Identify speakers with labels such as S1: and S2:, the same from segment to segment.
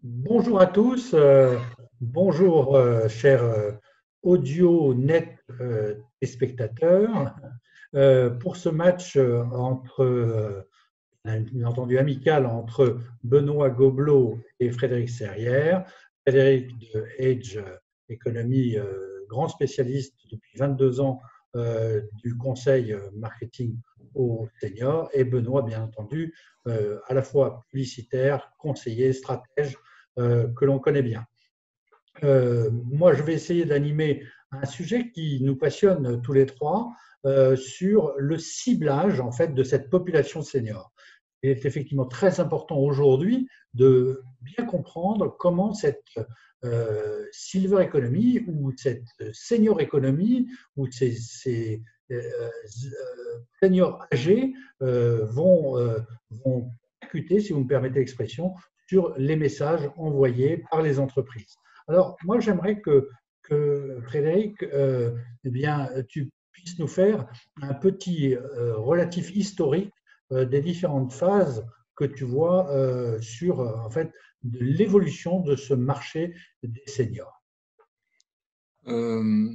S1: Bonjour à tous, bonjour chers audio net téléspectateurs. Pour ce match entre, bien entendu amical entre Benoît Gobelot et Frédéric Serrière. Frédéric de Edge Economy, grand spécialiste depuis 22 ans du conseil marketing aux seniors, et Benoît, bien entendu, à la fois publicitaire, conseiller, stratège, que l'on connaît bien. Moi, je vais essayer d'animer un sujet qui nous passionne tous les trois sur le ciblage en fait de cette population senior. Il est effectivement très important aujourd'hui de bien comprendre comment cette silver economy ou cette senior economy ou ces seniors âgés vont percuter, si vous me permettez l'expression, sur les messages envoyés par les entreprises. Alors, moi, j'aimerais que Frédéric, eh bien, tu puisses nous faire un petit relatif historique des différentes phases que tu vois sur en fait, de l'évolution de ce marché des seniors.
S2: Euh,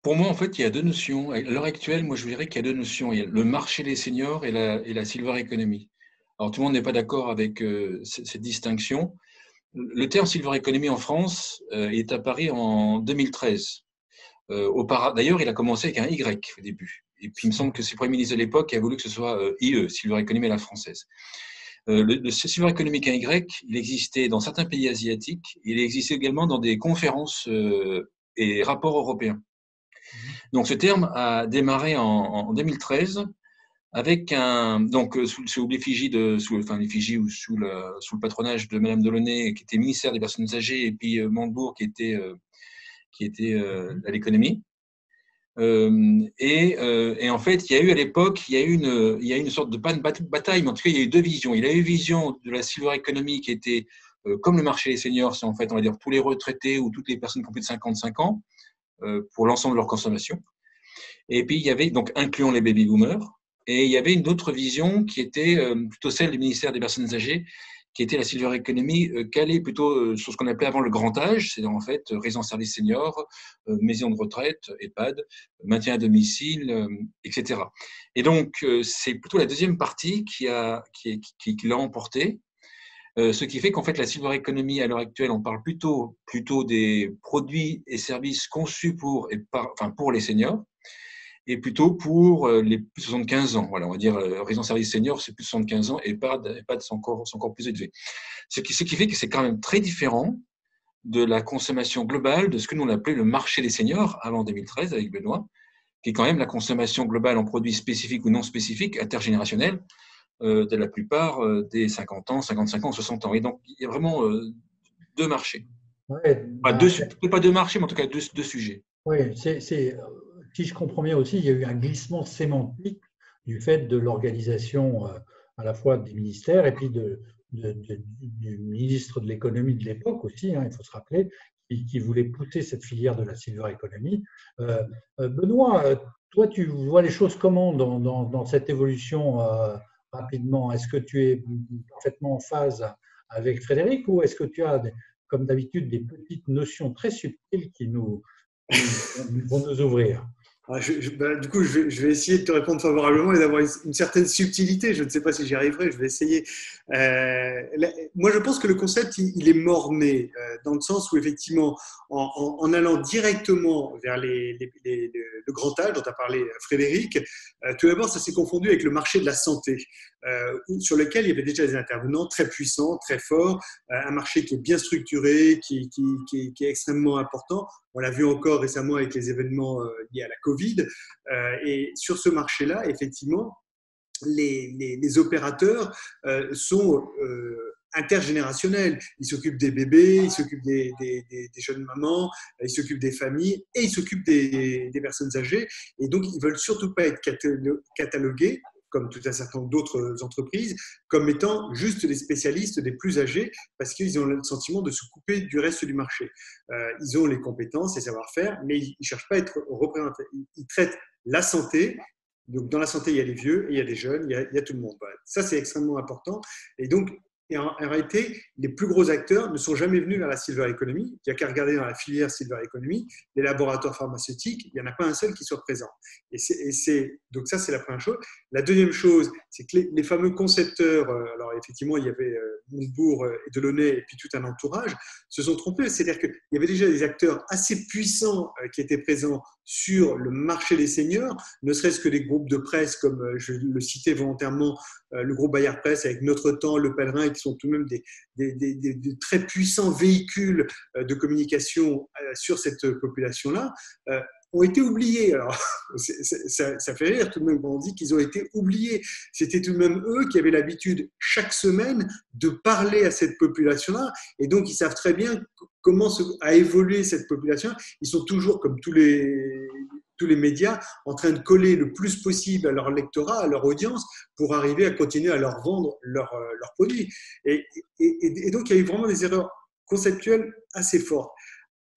S2: pour moi, en fait, il y a deux notions. À l'heure actuelle, moi, je dirais qu'il y a deux notions. Il y a le marché des seniors et la silver economy. Alors, tout le monde n'est pas d'accord avec cette distinction. Le terme silver economy en France est apparu en 2013. D'ailleurs, il a commencé avec un Y au début. Et puis, il me semble que c'est le Premier ministre de l'époque qui a voulu que ce soit IE, silver economy à la française. Le silver economic Y, il existait dans certains pays asiatiques. Il existait également dans des conférences et rapports européens. Donc ce terme a démarré en 2013 avec sous l'effigie ou sous le patronage de Madame Delaunay, qui était ministère des Personnes âgées, et puis Montebourg qui était à l'économie. Et en fait, il y a eu à l'époque, il y a eu une sorte de pas de bataille, mais en tout cas, il y a eu deux visions. Il y a eu une vision de la silver economy qui était comme le marché des seniors, c'est en fait, on va dire, tous les retraités ou toutes les personnes qui ont plus de 55 ans pour l'ensemble de leur consommation. Et puis, il y avait, donc, incluant les baby boomers, et il y avait une autre vision qui était plutôt celle du ministère des Personnes âgées, qui était la silver economy, calée plutôt sur ce qu'on appelait avant le grand âge, c'est en fait résidence service senior, maison de retraite, EHPAD, maintien à domicile, etc. Et donc, c'est plutôt la deuxième partie qui l'a emporté. Ce qui fait qu'en fait, la silver economy, à l'heure actuelle, on parle plutôt des produits et services conçus pour les seniors, et plutôt pour les plus de 75 ans. Voilà, on va dire résidence service senior, c'est plus de 75 ans, et EHPAD c'est encore plus élevé. Ce qui fait que c'est quand même très différent de la consommation globale de ce que nous on appelait le marché des seniors avant 2013 avec Benoît, qui est quand même la consommation globale en produits spécifiques ou non spécifiques, intergénérationnels, de la plupart des 50 ans, 55 ans, 60 ans. Et donc, il y a vraiment deux marchés.
S1: Ouais,
S2: Enfin, peut-être pas deux marchés, mais en tout cas deux sujets.
S1: ouais, si je comprends bien aussi, il y a eu un glissement sémantique du fait de l'organisation à la fois des ministères et puis du ministre de l'économie de l'époque aussi, hein, il faut se rappeler, qui voulait pousser cette filière de la silver economy. Benoît, toi, tu vois les choses comment dans cette évolution rapidement? Est-ce que tu es parfaitement en phase avec Frédéric ou est-ce que tu as, comme d'habitude, des petites notions très subtiles qui vont nous ouvrir?
S3: Du coup, je vais essayer de te répondre favorablement et d'avoir une certaine subtilité. Je ne sais pas si j'y arriverai, je vais essayer. Moi, je pense que le concept, il est mort-né, dans le sens où, effectivement, en allant directement vers le grand âge dont a parlé Frédéric, tout d'abord, ça s'est confondu avec le marché de la santé, sur lequel il y avait déjà des intervenants très puissants, très forts, un marché qui est bien structuré, qui est extrêmement important. On l'a vu encore récemment avec les événements liés à la Covid. Et sur ce marché-là, effectivement, les opérateurs sont intergénérationnels. Ils s'occupent des bébés, ils s'occupent des jeunes mamans, ils s'occupent des familles et ils s'occupent des personnes âgées. Et donc, ils ne veulent surtout pas être catalogués comme tout un certain nombre d'autres entreprises, comme étant juste des spécialistes des plus âgés, parce qu'ils ont le sentiment de se couper du reste du marché. Ils ont les compétences, les savoir-faire, mais ils ne cherchent pas à être représentés. Ils traitent la santé. Donc, dans la santé, il y a les vieux, il y a les jeunes, il y a tout le monde. Voilà. Ça, c'est extrêmement important. Et donc, Et en réalité, les plus gros acteurs ne sont jamais venus vers la silver economy. Il n'y a qu'à regarder dans la filière silver economy, les laboratoires pharmaceutiques, il n'y en a pas un seul qui soit présent. Donc ça, c'est la première chose. La deuxième chose, c'est que les fameux concepteurs, alors effectivement, il y avait Montebourg et Delaunay et puis tout un entourage, se sont trompés. C'est-à-dire qu'il y avait déjà des acteurs assez puissants qui étaient présents sur le marché des seniors, ne serait-ce que des groupes de presse, comme je le citais volontairement, le groupe Bayard Presse avec Notre Temps, Le Pèlerin, qui sont tout de même des très puissants véhicules de communication sur cette population-là, ont été oubliés. Alors, ça fait rire tout de même quand on dit qu'ils ont été oubliés. C'était tout de même eux qui avaient l'habitude chaque semaine de parler à cette population-là, et donc ils savent très bien comment a évolué cette population. Ils sont toujours, comme tous les médias, en train de coller le plus possible à leur lectorat, à leur audience, pour arriver à continuer à leur vendre leurs produits. Et donc, il y a eu vraiment des erreurs conceptuelles assez fortes.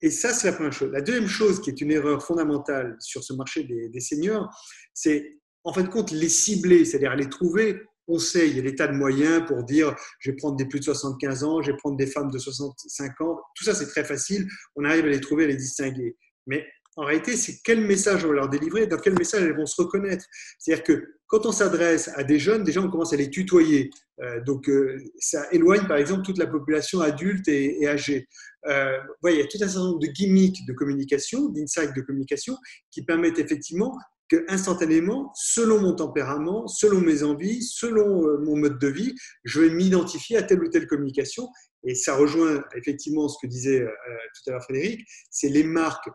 S3: Et ça, c'est la première chose. La deuxième chose qui est une erreur fondamentale sur ce marché des seniors, c'est en fin de compte les cibler, c'est-à-dire les trouver. On sait, il y a des tas de moyens pour dire je vais prendre des plus de 75 ans, je vais prendre des femmes de 65 ans. Tout ça, c'est très facile. On arrive à les trouver, à les distinguer. Mais en réalité, c'est quel message on va leur délivrer, dans quel message elles vont se reconnaître. C'est-à-dire que quand on s'adresse à des jeunes, déjà on commence à les tutoyer. Donc ça éloigne par exemple toute la population adulte et âgée. Il y a tout un certain nombre de gimmicks de communication, d'insights de communication qui permettent effectivement que instantanément, selon mon tempérament, selon mes envies, selon mon mode de vie, je vais m'identifier à telle ou telle communication. Et ça rejoint effectivement ce que disait tout à l'heure Frédéric, c'est les marques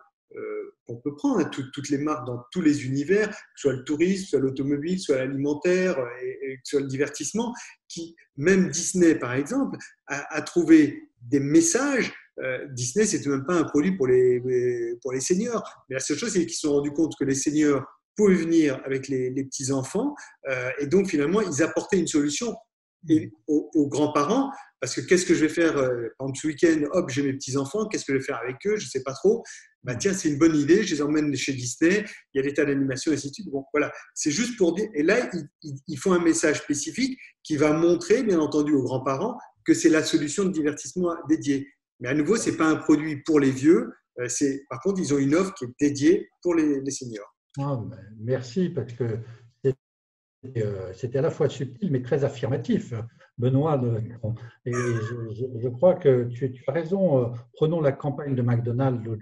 S3: qu'on peut prendre, hein, toutes les marques dans tous les univers, que ce soit le tourisme, soit l'automobile, soit l'alimentaire, et que ce soit le divertissement, qui, même Disney par exemple, a trouvé des messages. Disney, c'est tout de même pas un produit pour les seniors, mais la seule chose, c'est qu'ils se sont rendus compte que les seniors pouvaient venir avec les petits-enfants, et donc finalement, ils apportaient une solution aux grands-parents, parce que qu'est-ce que je vais faire ce week-end, hop, j'ai mes petits-enfants, qu'est-ce que je vais faire avec eux, je ne sais pas trop. Bah, tiens, c'est une bonne idée, je les emmène chez Disney, il y a des tas d'animations, et ainsi de suite. Bon, voilà, c'est juste pour dire, et là, ils font un message spécifique qui va montrer, bien entendu, aux grands-parents que c'est la solution de divertissement dédiée. Mais à nouveau, ce n'est pas un produit pour les vieux, par contre, ils ont une offre qui est dédiée pour les seniors.
S1: Ah, merci, parce que c'était à la fois subtil mais très affirmatif, Benoît. Et je crois que tu as raison. Prenons la campagne de McDonald's l'autre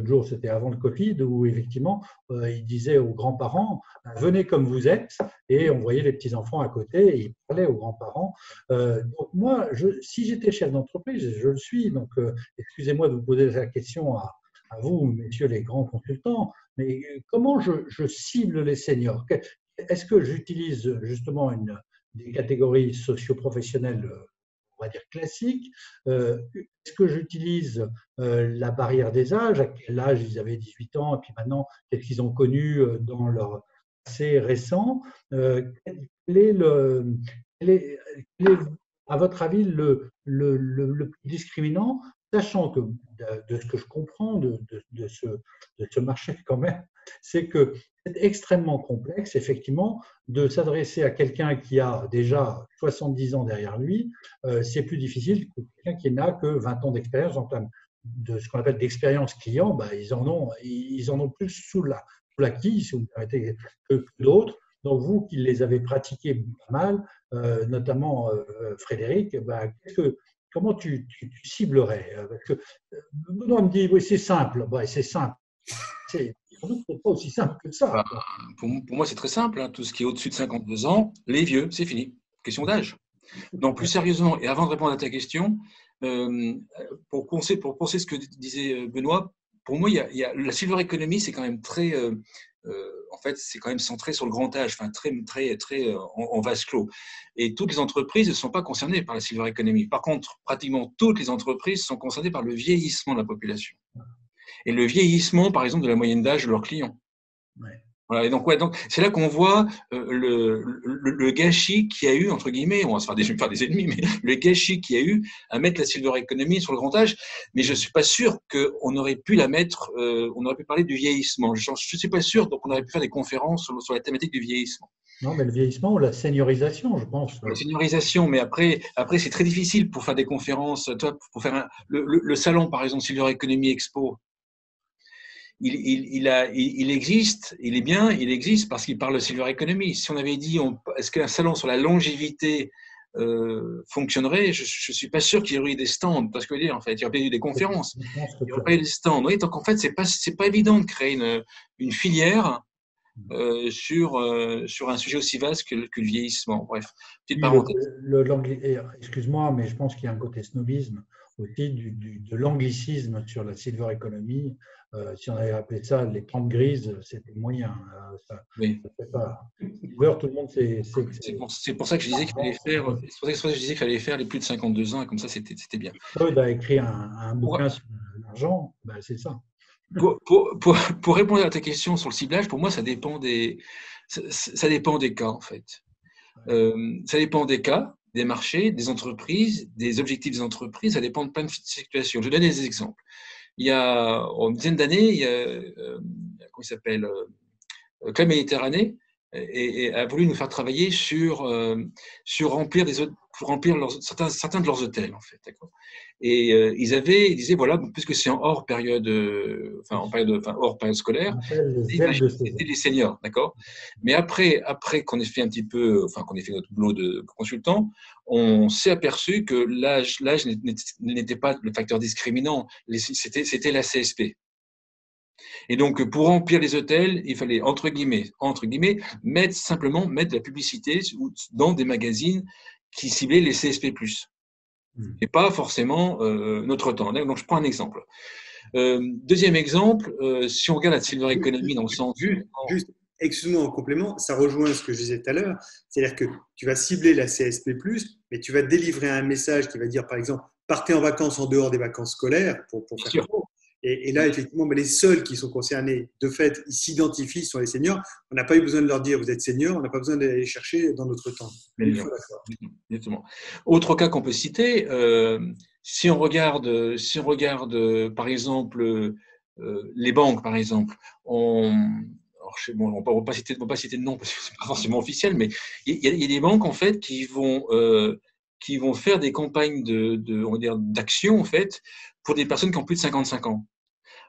S1: jour, c'était avant le Covid, où effectivement, il disait aux grands-parents, venez comme vous êtes, et on voyait les petits-enfants à côté, et il parlait aux grands-parents. Donc moi, si j'étais chef d'entreprise, je le suis, donc excusez-moi de vous poser la question à vous, messieurs les grands consultants, mais comment je cible les seniors? Est-ce que j'utilise justement des catégories socio-professionnelles, on va dire classiques? Est-ce que j'utilise la barrière des âges? À quel âge ils avaient 18 ans et puis maintenant, qu'est-ce qu'ils ont connu dans leur passé récent? Quel est, à votre avis, le plus discriminant, sachant que, de ce que je comprends de ce marché quand même, c'est que c'est extrêmement complexe, effectivement, de s'adresser à quelqu'un qui a déjà 70 ans derrière lui. C'est plus difficile que quelqu'un qui n'a que 20 ans d'expérience en termes de ce qu'on appelle d'expérience client. Ils en ont plus sous la quille, si vous me permettez, que d'autres. Donc, vous qui les avez pratiqués pas mal, notamment Frédéric, comment tu ciblerais? Parce que Benoît me dit, oui, c'est simple. C'est simple. C'est pas aussi simple que ça.
S2: Pour moi, c'est très simple. Hein. Tout ce qui est au-dessus de 52 ans, les vieux, c'est fini. Question d'âge. Donc, plus sérieusement, et avant de répondre à ta question, pour penser ce que disait Benoît, pour moi, la silver economy, c'est quand même très… en fait, c'est quand même centré sur le grand âge, enfin, très en vase clos. Et toutes les entreprises ne sont pas concernées par la silver economy. Par contre, pratiquement toutes les entreprises sont concernées par le vieillissement de la population. Et le vieillissement, par exemple, de la moyenne d'âge de leurs clients. Ouais. Voilà, et donc c'est là qu'on voit le gâchis qu'il y a eu, entre guillemets, on va se faire des ennemis, mais le gâchis qu'il y a eu à mettre la silver economy sur le grand âge. Mais je ne suis pas sûr qu'on aurait pu la mettre, on aurait pu parler du vieillissement. Je ne suis pas sûr, donc on aurait pu faire des conférences sur la thématique du vieillissement.
S1: Non, mais le vieillissement ou la seniorisation, je pense.
S2: La seniorisation, mais après c'est très difficile pour faire des conférences. Toi, pour faire le salon, par exemple, Silver Economy Expo, il existe, il est bien, il existe parce qu'il parle de Silver Economy. Si on avait dit, est-ce qu'un salon sur la longévité fonctionnerait, je ne suis pas sûr qu'il y aurait eu des stands, parce que dire, en fait, il y aurait eu des conférences, il n'y aurait pas eu des stands. Oui, donc en fait, c'est pas évident de créer une filière sur un sujet aussi vaste que le vieillissement. Bref, petite
S1: Oui,
S2: parenthèse.
S1: excuse-moi, mais je pense qu'il y a un côté snobisme aussi de l'anglicisme sur la silver economy. Si on avait appelé ça les plantes grises, c'était moyen.
S2: Oui.
S1: Ça fait pas. Silver, tout le monde sait.
S2: C'est pour ça que je disais qu'il fallait faire. C'est pour ça que je disais qu'il fallait faire les plus de 52 ans, et comme ça, c'était bien.
S1: Freud a écrit un bouquin sur l'argent, ben c'est ça.
S2: Pour répondre à ta question sur le ciblage, pour moi, ça dépend des cas, en fait. Ça dépend des cas, des marchés, des entreprises, des objectifs des entreprises, ça dépend de plein de situations. Je vais donner des exemples. Il y a une dizaine d'années, il y a, comment il s'appelle, Club Méditerranée, et a voulu nous faire travailler sur remplir certains de leurs hôtels, en fait. Et ils disaient, voilà, puisque c'est hors période scolaire, c'était les seniors, d'accord. Mais après qu'on ait fait un petit peu, qu'on ait fait notre boulot de consultant, on s'est aperçu que l'âge n'était pas le facteur discriminant, c'était la CSP. Et donc, pour remplir les hôtels, il fallait, entre guillemets, simplement mettre de la publicité dans des magazines qui ciblaient les CSP+. Et pas forcément notre temps. Donc, je prends un exemple. Deuxième exemple, si on regarde la Silver Economy dans le sens…
S3: Juste, excuse-moi, en complément, ça rejoint ce que je disais tout à l'heure. C'est-à-dire que tu vas cibler la CSP+, mais tu vas délivrer un message qui va dire, par exemple, partez en vacances en dehors des vacances scolaires, pour faire court. Et là, effectivement, les seuls qui sont concernés, de fait, ils s'identifient, sont les seniors. On n'a pas eu besoin de leur dire, vous êtes senior, on n'a pas besoin d'aller les chercher dans notre temps.
S2: Exactement. Autre cas qu'on peut citer, si on regarde, par exemple, les banques, par exemple, on ne va pas citer de nom parce que ce n'est pas forcément officiel, mais il y a des banques, en fait, qui vont faire des campagnes d'action, en fait, pour des personnes qui ont plus de 55 ans.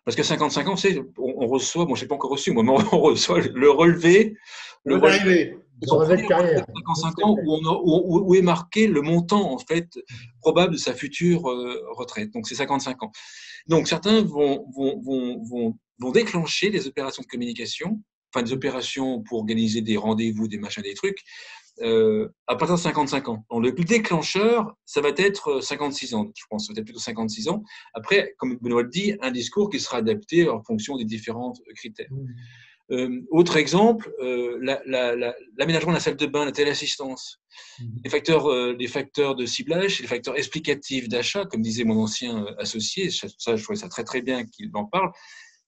S2: Parce que 55 ans, on reçoit, je n'ai pas encore reçu, moi, mais on reçoit le relevé.
S3: Le relevé
S1: de carrière.
S2: 55 ans où est marqué le montant, en fait, probable de sa future retraite. Donc, c'est 55 ans. Donc, certains vont déclencher des opérations de communication, des opérations pour organiser des rendez-vous, des machins, des trucs, à partir de 55 ans. Donc, le déclencheur, ça va être 56 ans, je pense, peut-être plutôt 56 ans. Après, comme Benoît le dit, un discours qui sera adapté en fonction des différents critères. Autre exemple, l'aménagement de la salle de bain, la téléassistance. Les facteurs de ciblage, les facteurs explicatifs d'achat, comme disait mon ancien associé, ça, je trouvais ça très très bien qu'il en parle.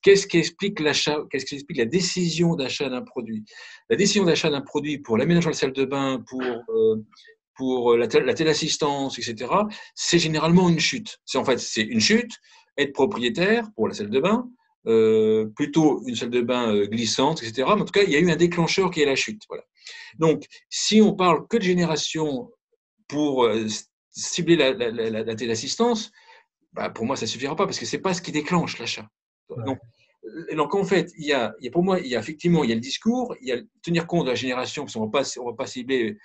S2: Qu'est-ce qui explique l'achat? Qu'est-ce qui explique la décision d'achat d'un produit? La décision d'achat d'un produit pour l'aménagement de la salle de bain, pour la téléassistance, etc., c'est généralement une chute. C'est une chute, être propriétaire pour la salle de bain, plutôt une salle de bain glissante, etc. Mais en tout cas, il y a eu un déclencheur qui est la chute. Voilà. Donc, si on parle que de génération pour cibler la téléassistance, pour moi, ça ne suffira pas parce que ce n'est pas ce qui déclenche l'achat. Ouais. Donc, en fait, pour moi, il y a effectivement le discours, il y a tenir compte de la génération, parce qu'on ne va pas cibler,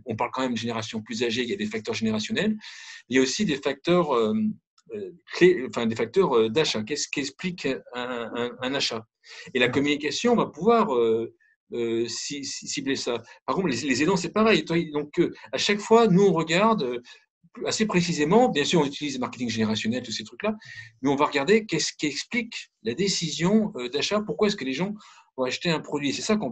S2: on parle quand même de génération plus âgée, il y a des facteurs générationnels, il y a aussi des facteurs des facteurs d'achat. Qu'est-ce qui explique un achat? Et la communication va pouvoir cibler ça. Par contre, les aidants, c'est pareil. Donc, à chaque fois, nous, on regarde assez précisément, bien sûr, on utilise le marketing générationnel, tous ces trucs-là, mais on va regarder qu'est-ce qui explique la décision d'achat, pourquoi est-ce que les gens vont acheter un produit. C'est ça que l'on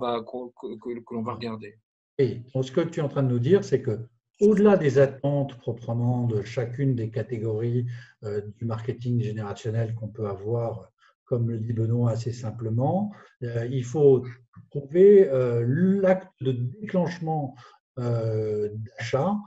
S2: va regarder.
S1: Et donc, ce que tu es en train de nous dire, c'est que au-delà des attentes proprement de chacune des catégories du marketing générationnel qu'on peut avoir, comme le dit Benoît assez simplement, il faut trouver l'acte de déclenchement d'achat,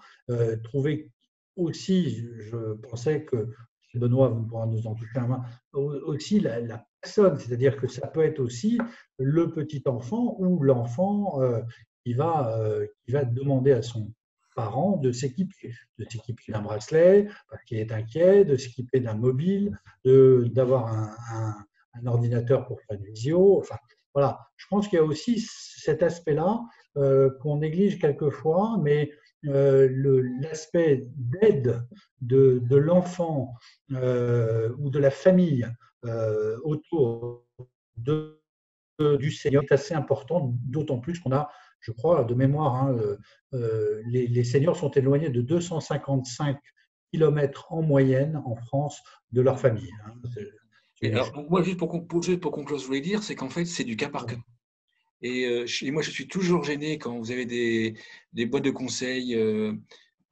S1: trouver aussi, je pensais que Benoît pourra nous en toucher un main, aussi la personne, c'est-à-dire que ça peut être aussi le petit enfant ou l'enfant qui va demander à son parent de s'équiper d'un bracelet parce qu'il est inquiet, de s'équiper d'un mobile, d'avoir un ordinateur pour faire une visio. Enfin, voilà. Je pense qu'il y a aussi cet aspect-là qu'on néglige quelquefois, mais l'aspect d'aide de l'enfant ou de la famille autour du senior est assez important, d'autant plus qu'on a, je crois, de mémoire, hein, les seniors sont éloignés de 255 km en moyenne en France de leur famille. Hein.
S2: Et alors, moi, juste pour conclure, ce que je voulais dire, c'est qu'en fait, c'est du cas par cas. Et moi, je suis toujours gêné quand vous avez des boîtes de conseil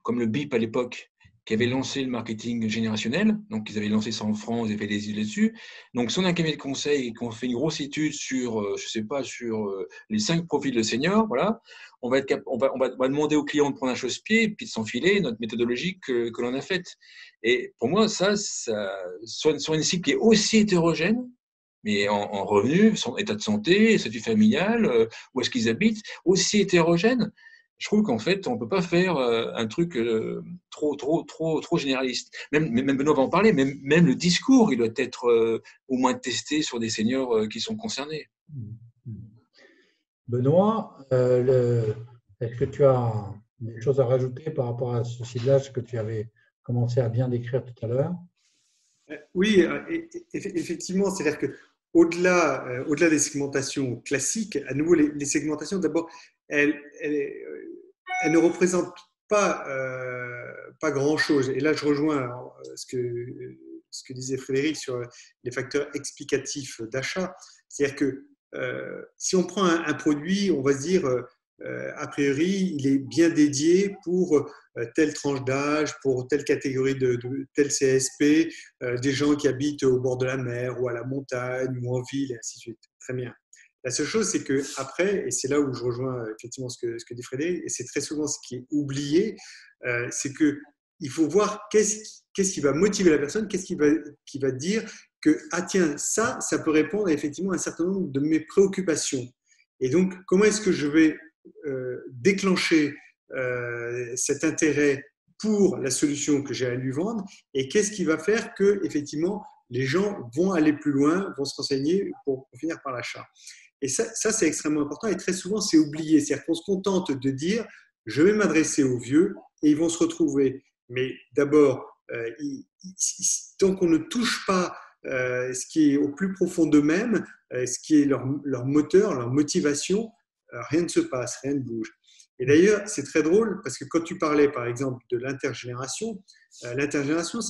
S2: comme le BIP à l'époque, qui avait lancé le marketing générationnel. Donc, ils avaient lancé ça en France, ils avaient fait des idées dessus. Donc, si on a un cabinet de conseil et qu'on fait une grosse étude sur, je sais pas, sur les 5 profils de seniors, voilà, on va demander aux clients de prendre un chausse-pied et puis de s'enfiler notre méthodologie que l'on a faite. Et pour moi, ça sur une cible qui est aussi hétérogène, mais en revenus, son état de santé, statut familial, où est-ce qu'ils habitent, aussi hétérogène. Je trouve qu'en fait, on ne peut pas faire un truc trop généraliste. Même Benoît va en parler, même le discours, il doit être au moins testé sur des seniors qui sont concernés.
S1: Benoît, est-ce que tu as des choses à rajouter par rapport à ce ciblage que tu avais commencé à bien décrire tout à l'heure?
S3: Oui, effectivement, c'est-à-dire que au-delà des segmentations classiques, à nouveau, les segmentations, d'abord, elles ne représentent pas grand-chose. Et là, je rejoins ce que disait Frédéric sur les facteurs explicatifs d'achat. C'est-à-dire que si on prend un produit, on va se dire, a priori, il est bien dédié pour telle tranche d'âge, pour telle catégorie de tel CSP, des gens qui habitent au bord de la mer ou à la montagne ou en ville, et ainsi de suite. Très bien. La seule chose, c'est que après, et c'est là où je rejoins effectivement ce que dit Frédéric, et c'est très souvent ce qui est oublié, c'est que il faut voir qu'est-ce qui va motiver la personne, qu'est-ce qui va dire que ah tiens, ça peut répondre effectivement à un certain nombre de mes préoccupations. Et donc, comment est-ce que je vais déclencher cet intérêt pour la solution que j'ai à lui vendre, et qu'est-ce qui va faire que effectivement les gens vont aller plus loin, vont se renseigner pour finir par l'achat. Et ça c'est extrêmement important, et très souvent c'est oublié. C'est-à-dire qu'on se contente de dire je vais m'adresser aux vieux et ils vont se retrouver. Mais d'abord, tant qu'on ne touche pas ce qui est au plus profond d'eux-mêmes, ce qui est leur moteur, leur motivation, rien ne se passe, rien ne bouge. Et d'ailleurs, c'est très drôle parce que quand tu parlais, par exemple, de l'intergénération, ça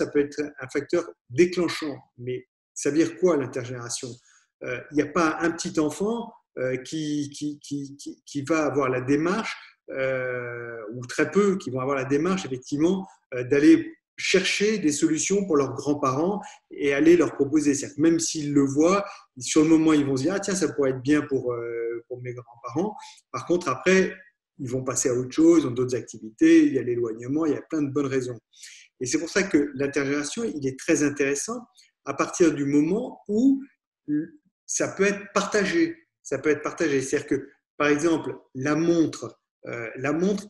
S3: peut être un facteur déclenchant. Mais ça veut dire quoi, l'intergénération? Il n'y a pas un petit enfant qui va avoir la démarche, ou très peu qui vont avoir la démarche, effectivement, d'aller chercher des solutions pour leurs grands-parents et aller leur proposer. C'est-à-dire que même s'ils le voient, sur le moment, ils vont se dire « Ah tiens, ça pourrait être bien pour mes grands-parents ». Par contre, après, ils vont passer à autre chose, ils ont d'autres activités, il y a l'éloignement, il y a plein de bonnes raisons. Et c'est pour ça que l'intergénération, il est très intéressant à partir du moment où ça peut être partagé. Ça peut être partagé. C'est-à-dire que, par exemple, la montre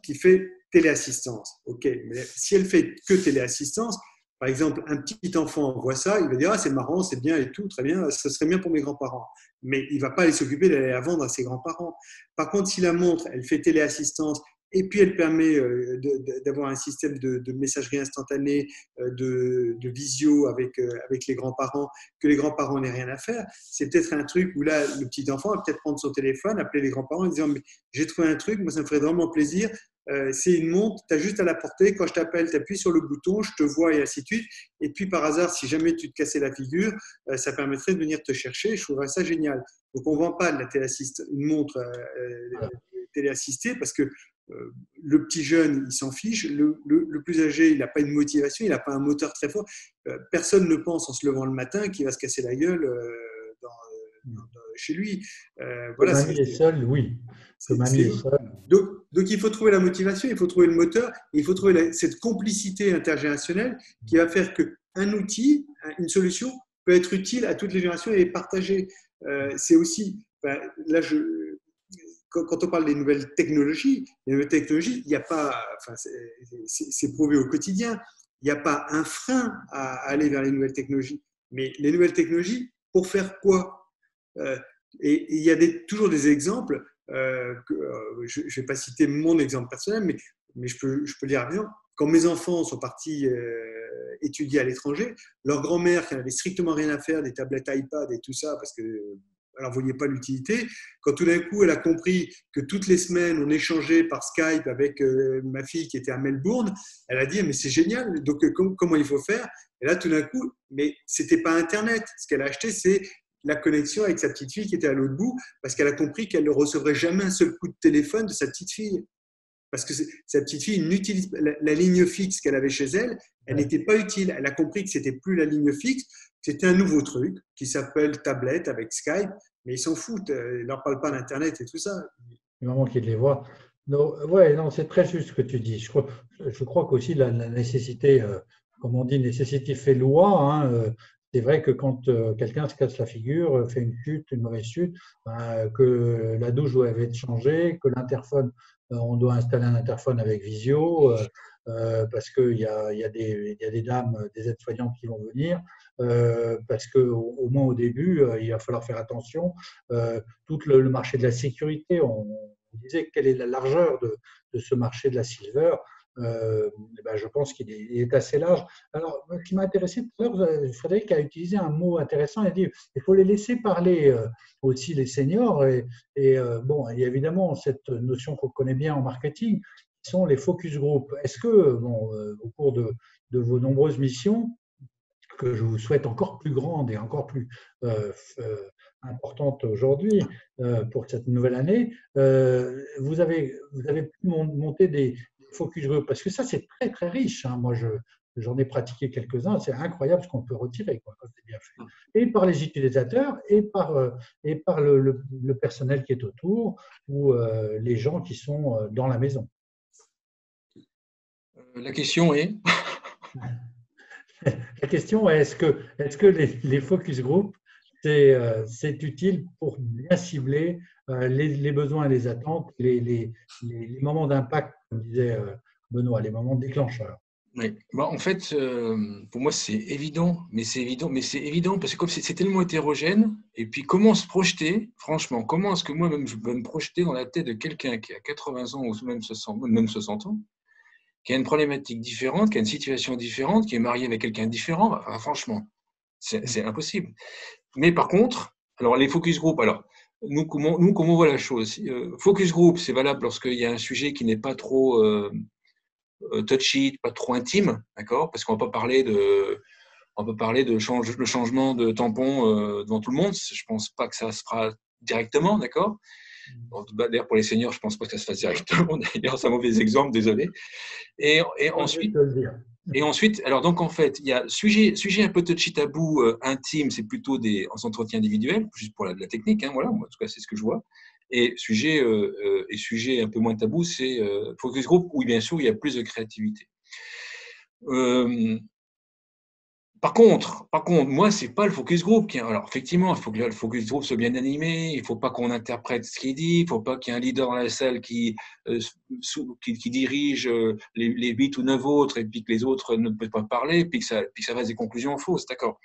S3: qui fait téléassistance. OK, mais si elle fait que téléassistance, par exemple, un petit enfant voit ça, il va dire « Ah, c'est marrant, c'est bien et tout, très bien, ce serait bien pour mes grands-parents. » Mais il ne va pas aller s'occuper d'aller la vendre à ses grands-parents. Par contre, si la montre, elle fait téléassistance et puis elle permet d'avoir un système de messagerie instantanée, de visio avec les grands-parents, que les grands-parents n'aient rien à faire, c'est peut-être un truc où là, le petit enfant va peut-être prendre son téléphone, appeler les grands-parents en disant « Mais j'ai trouvé un truc, moi ça me ferait vraiment plaisir. C'est une montre, tu as juste à la porter, quand je t'appelle, tu appuies sur le bouton, je te vois et ainsi de suite. Et puis par hasard, si jamais tu te cassais la figure, ça permettrait de venir te chercher, je trouverais ça génial. » Donc on ne vend pas de une montre téléassistée parce que le petit jeune, il s'en fiche, le plus âgé, il n'a pas une motivation, il n'a pas un moteur très fort. Personne ne pense en se levant le matin qu'il va se casser la gueule chez lui.
S1: Voilà, mamie est seule, oui. Mamie est seule.
S3: Donc, il faut trouver la motivation, il faut trouver le moteur, il faut trouver cette complicité intergénérationnelle qui va faire qu'un outil, une solution, peut être utile à toutes les générations et partagée. C'est aussi, là, quand on parle des nouvelles technologies, il n'y a pas, enfin, c'est prouvé au quotidien, il n'y a pas un frein à aller vers les nouvelles technologies. Mais les nouvelles technologies, pour faire quoi? Et il y a toujours des exemples, je ne vais pas citer mon exemple personnel, mais je peux dire, par exemple, quand mes enfants sont partis étudier à l'étranger, leur grand-mère, qui n'avait strictement rien à faire, des tablettes iPad et tout ça, parce que elle n'en voyait pas l'utilité. Quand tout d'un coup, elle a compris que toutes les semaines, on échangeait par Skype avec ma fille qui était à Melbourne, elle a dit, mais c'est génial, donc comment il faut faire? Et là, tout d'un coup, mais ce n'était pas Internet. Ce qu'elle a acheté, c'est la connexion avec sa petite fille qui était à l'autre bout, parce qu'elle a compris qu'elle ne recevrait jamais un seul coup de téléphone de sa petite fille. Parce que sa petite fille n'utilise la ligne fixe qu'elle avait chez elle, elle n'était pas utile. Elle a compris que c'était plus la ligne fixe, c'était un nouveau truc qui s'appelle tablette avec Skype, mais ils s'en foutent, ils leur parlent pas d'Internet et tout ça.
S1: Il manque qu'ils les voient. Non, ouais, non, c'est très juste ce que tu dis. Je crois qu'aussi la nécessité, comme on dit, nécessité fait loi. Hein, c'est vrai que quand quelqu'un se casse la figure, fait une chute, une mauvaise chute, que la douche doit être changée, que l'interphone, on doit installer un interphone avec visio, parce qu'il y a des dames, des aides-soignantes qui vont venir, parce qu'au moins au début, il va falloir faire attention. Tout le marché de la sécurité, on disait quelle est la largeur de ce marché de la silver. Ben, je pense qu'il est assez large. Alors, ce qui m'a intéressé tout à l'heure, Frédéric a utilisé un mot intéressant. Il a dit il faut les laisser parler aussi les seniors. Bon, il y a évidemment cette notion qu'on connaît bien en marketing, qui sont les focus group. Est-ce que, bon, au cours de vos nombreuses missions, que je vous souhaite encore plus grande et encore plus importante aujourd'hui pour cette nouvelle année, vous avez pu monter des focus group, parce que ça, c'est très, très riche. Hein. Moi, j'en ai pratiqué quelques-uns. C'est incroyable ce qu'on peut retirer quand c'est bien fait. Et par les utilisateurs et par le personnel qui est autour ou les gens qui sont dans la maison.
S2: La question est
S1: La question est, est-ce que les focus group, c'est utile pour bien cibler les besoins et les attentes, les moments d'impact, comme disait Benoît, les moments déclencheurs?
S2: Oui. Bon, en fait, pour moi, c'est évident, mais c'est évident parce que comme c'est tellement hétérogène, et puis comment se projeter, franchement, comment est-ce que moi-même je peux me projeter dans la tête de quelqu'un qui a 80 ans ou même 60 ans, qui a une problématique différente, qui a une situation différente, qui est marié avec quelqu'un de différent, enfin, franchement, c'est impossible. Mais par contre, alors les focus group, alors nous comment on voit la chose? Focus group, c'est valable lorsqu'il y a un sujet qui n'est pas trop touchy, pas trop intime, d'accord? Parce qu'on va pas parler on peut parler de le changement de tampon devant tout le monde. Je pense pas que ça se fera directement, d'accord? D'ailleurs, pour les seniors, je pense pas que ça se fasse directement. D'ailleurs, c'est un mauvais exemple, désolé. Et ensuite, alors donc en fait, il y a sujet un peu touchy tabou intime, c'est plutôt des entretiens individuels, juste pour la technique, hein, voilà, moi, en tout cas c'est ce que je vois. Et sujet un peu moins tabou, c'est focus group, où bien sûr il y a plus de créativité. Par contre, moi, c'est pas le focus group. Alors, effectivement, il faut que le focus group soit bien animé. Il faut pas qu'on interprète ce qu'il dit. Il faut pas qu'il y ait un leader dans la salle qui dirige les 8 ou 9 autres et puis que les autres ne peuvent pas parler, puis que ça fasse des conclusions fausses. D'accord.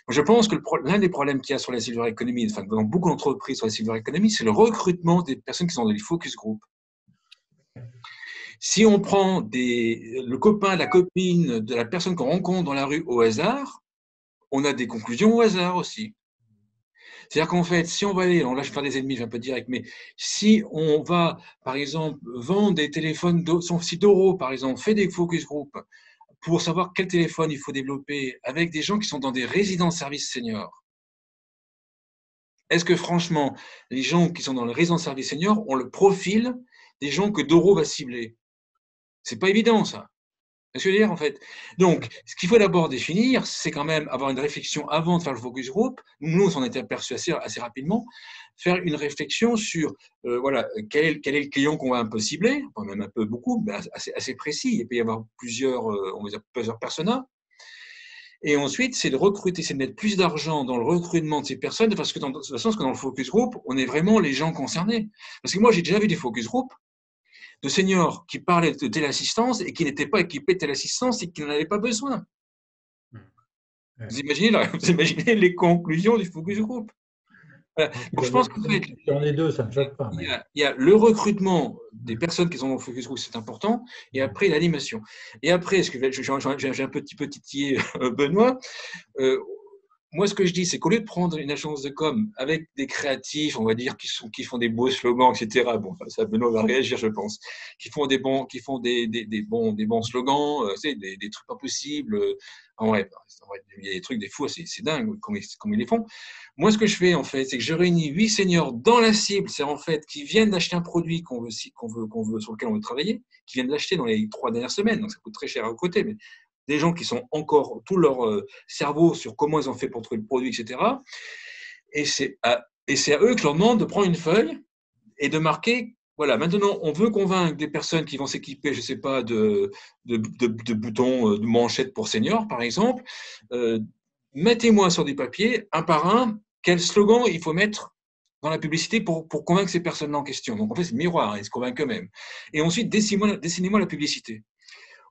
S2: Je pense que l'un des problèmes qu'il y a sur la silver economy, enfin, dans beaucoup d'entreprises sur la silver economy, c'est le recrutement des personnes qui sont dans les focus group. Si on prend le copain, la copine de la personne qu'on rencontre dans la rue au hasard, on a des conclusions au hasard aussi. C'est-à-dire qu'en fait, si on va aller, là je vais faire des ennemis, je vais un peu direct, mais si on va, par exemple, vendre des téléphones, son site d'Oro, par exemple, fait des focus group pour savoir quel téléphone il faut développer avec des gens qui sont dans des résidences services seniors. Est-ce que franchement, les gens qui sont dans les résidences services seniors ont le profil des gens que Doro va cibler? C'est pas évident, ça. C'est ce que je veux dire, en fait. Donc, ce qu'il faut d'abord définir, c'est quand même avoir une réflexion avant de faire le focus group. Nous, on s'en était aperçu assez rapidement. Faire une réflexion sur, voilà, quel est le client qu'on va un peu cibler, enfin, même un peu beaucoup, mais assez précis. Il peut y avoir plusieurs personas. Et ensuite, c'est de recruter, c'est de mettre plus d'argent dans le recrutement de ces personnes, de façon que dans le focus group, on est vraiment les gens concernés. Parce que moi, j'ai déjà vu des focus group de seniors qui parlaient de téléassistance et qui n'étaient pas équipés de téléassistance et qui n'en avaient pas besoin. Vous imaginez les conclusions du focus group. Voilà. Donc, je pense qu'en fait,
S1: si on est deux, ça ne choque pas.
S2: il y a le recrutement des personnes qui sont dans le focus group, c'est important, et après l'animation. Et après, j'ai un petit titillé Benoît, moi, ce que je dis, c'est qu'au lieu de prendre une agence de com avec des créatifs, on va dire, qui font des beaux slogans, etc. Bon, ça, Benoît va réagir, je pense. Qui font des bons slogans, des trucs pas possibles. En vrai, il y a des trucs, des fous, c'est dingue comme ils les font. Moi, ce que je fais, en fait, c'est que je réunis 8 seniors dans la cible, c'est en fait, qui viennent d'acheter un produit qu'on veut, sur lequel on veut travailler, qui viennent d'acheter dans les 3 dernières semaines, donc ça coûte très cher à côté, mais des gens qui sont encore tout leur cerveau sur comment ils ont fait pour trouver le produit, etc. Et c'est à eux que je leur demande de prendre une feuille et de marquer, voilà, maintenant, on veut convaincre des personnes qui vont s'équiper, je ne sais pas, de boutons, de manchettes pour seniors, par exemple. Mettez-moi sur des papiers, un par un, quel slogan il faut mettre dans la publicité pour convaincre ces personnes-là en question. Donc, en fait, c'est miroir, ils se convainquent eux-mêmes. Et ensuite, dessinez-moi la publicité.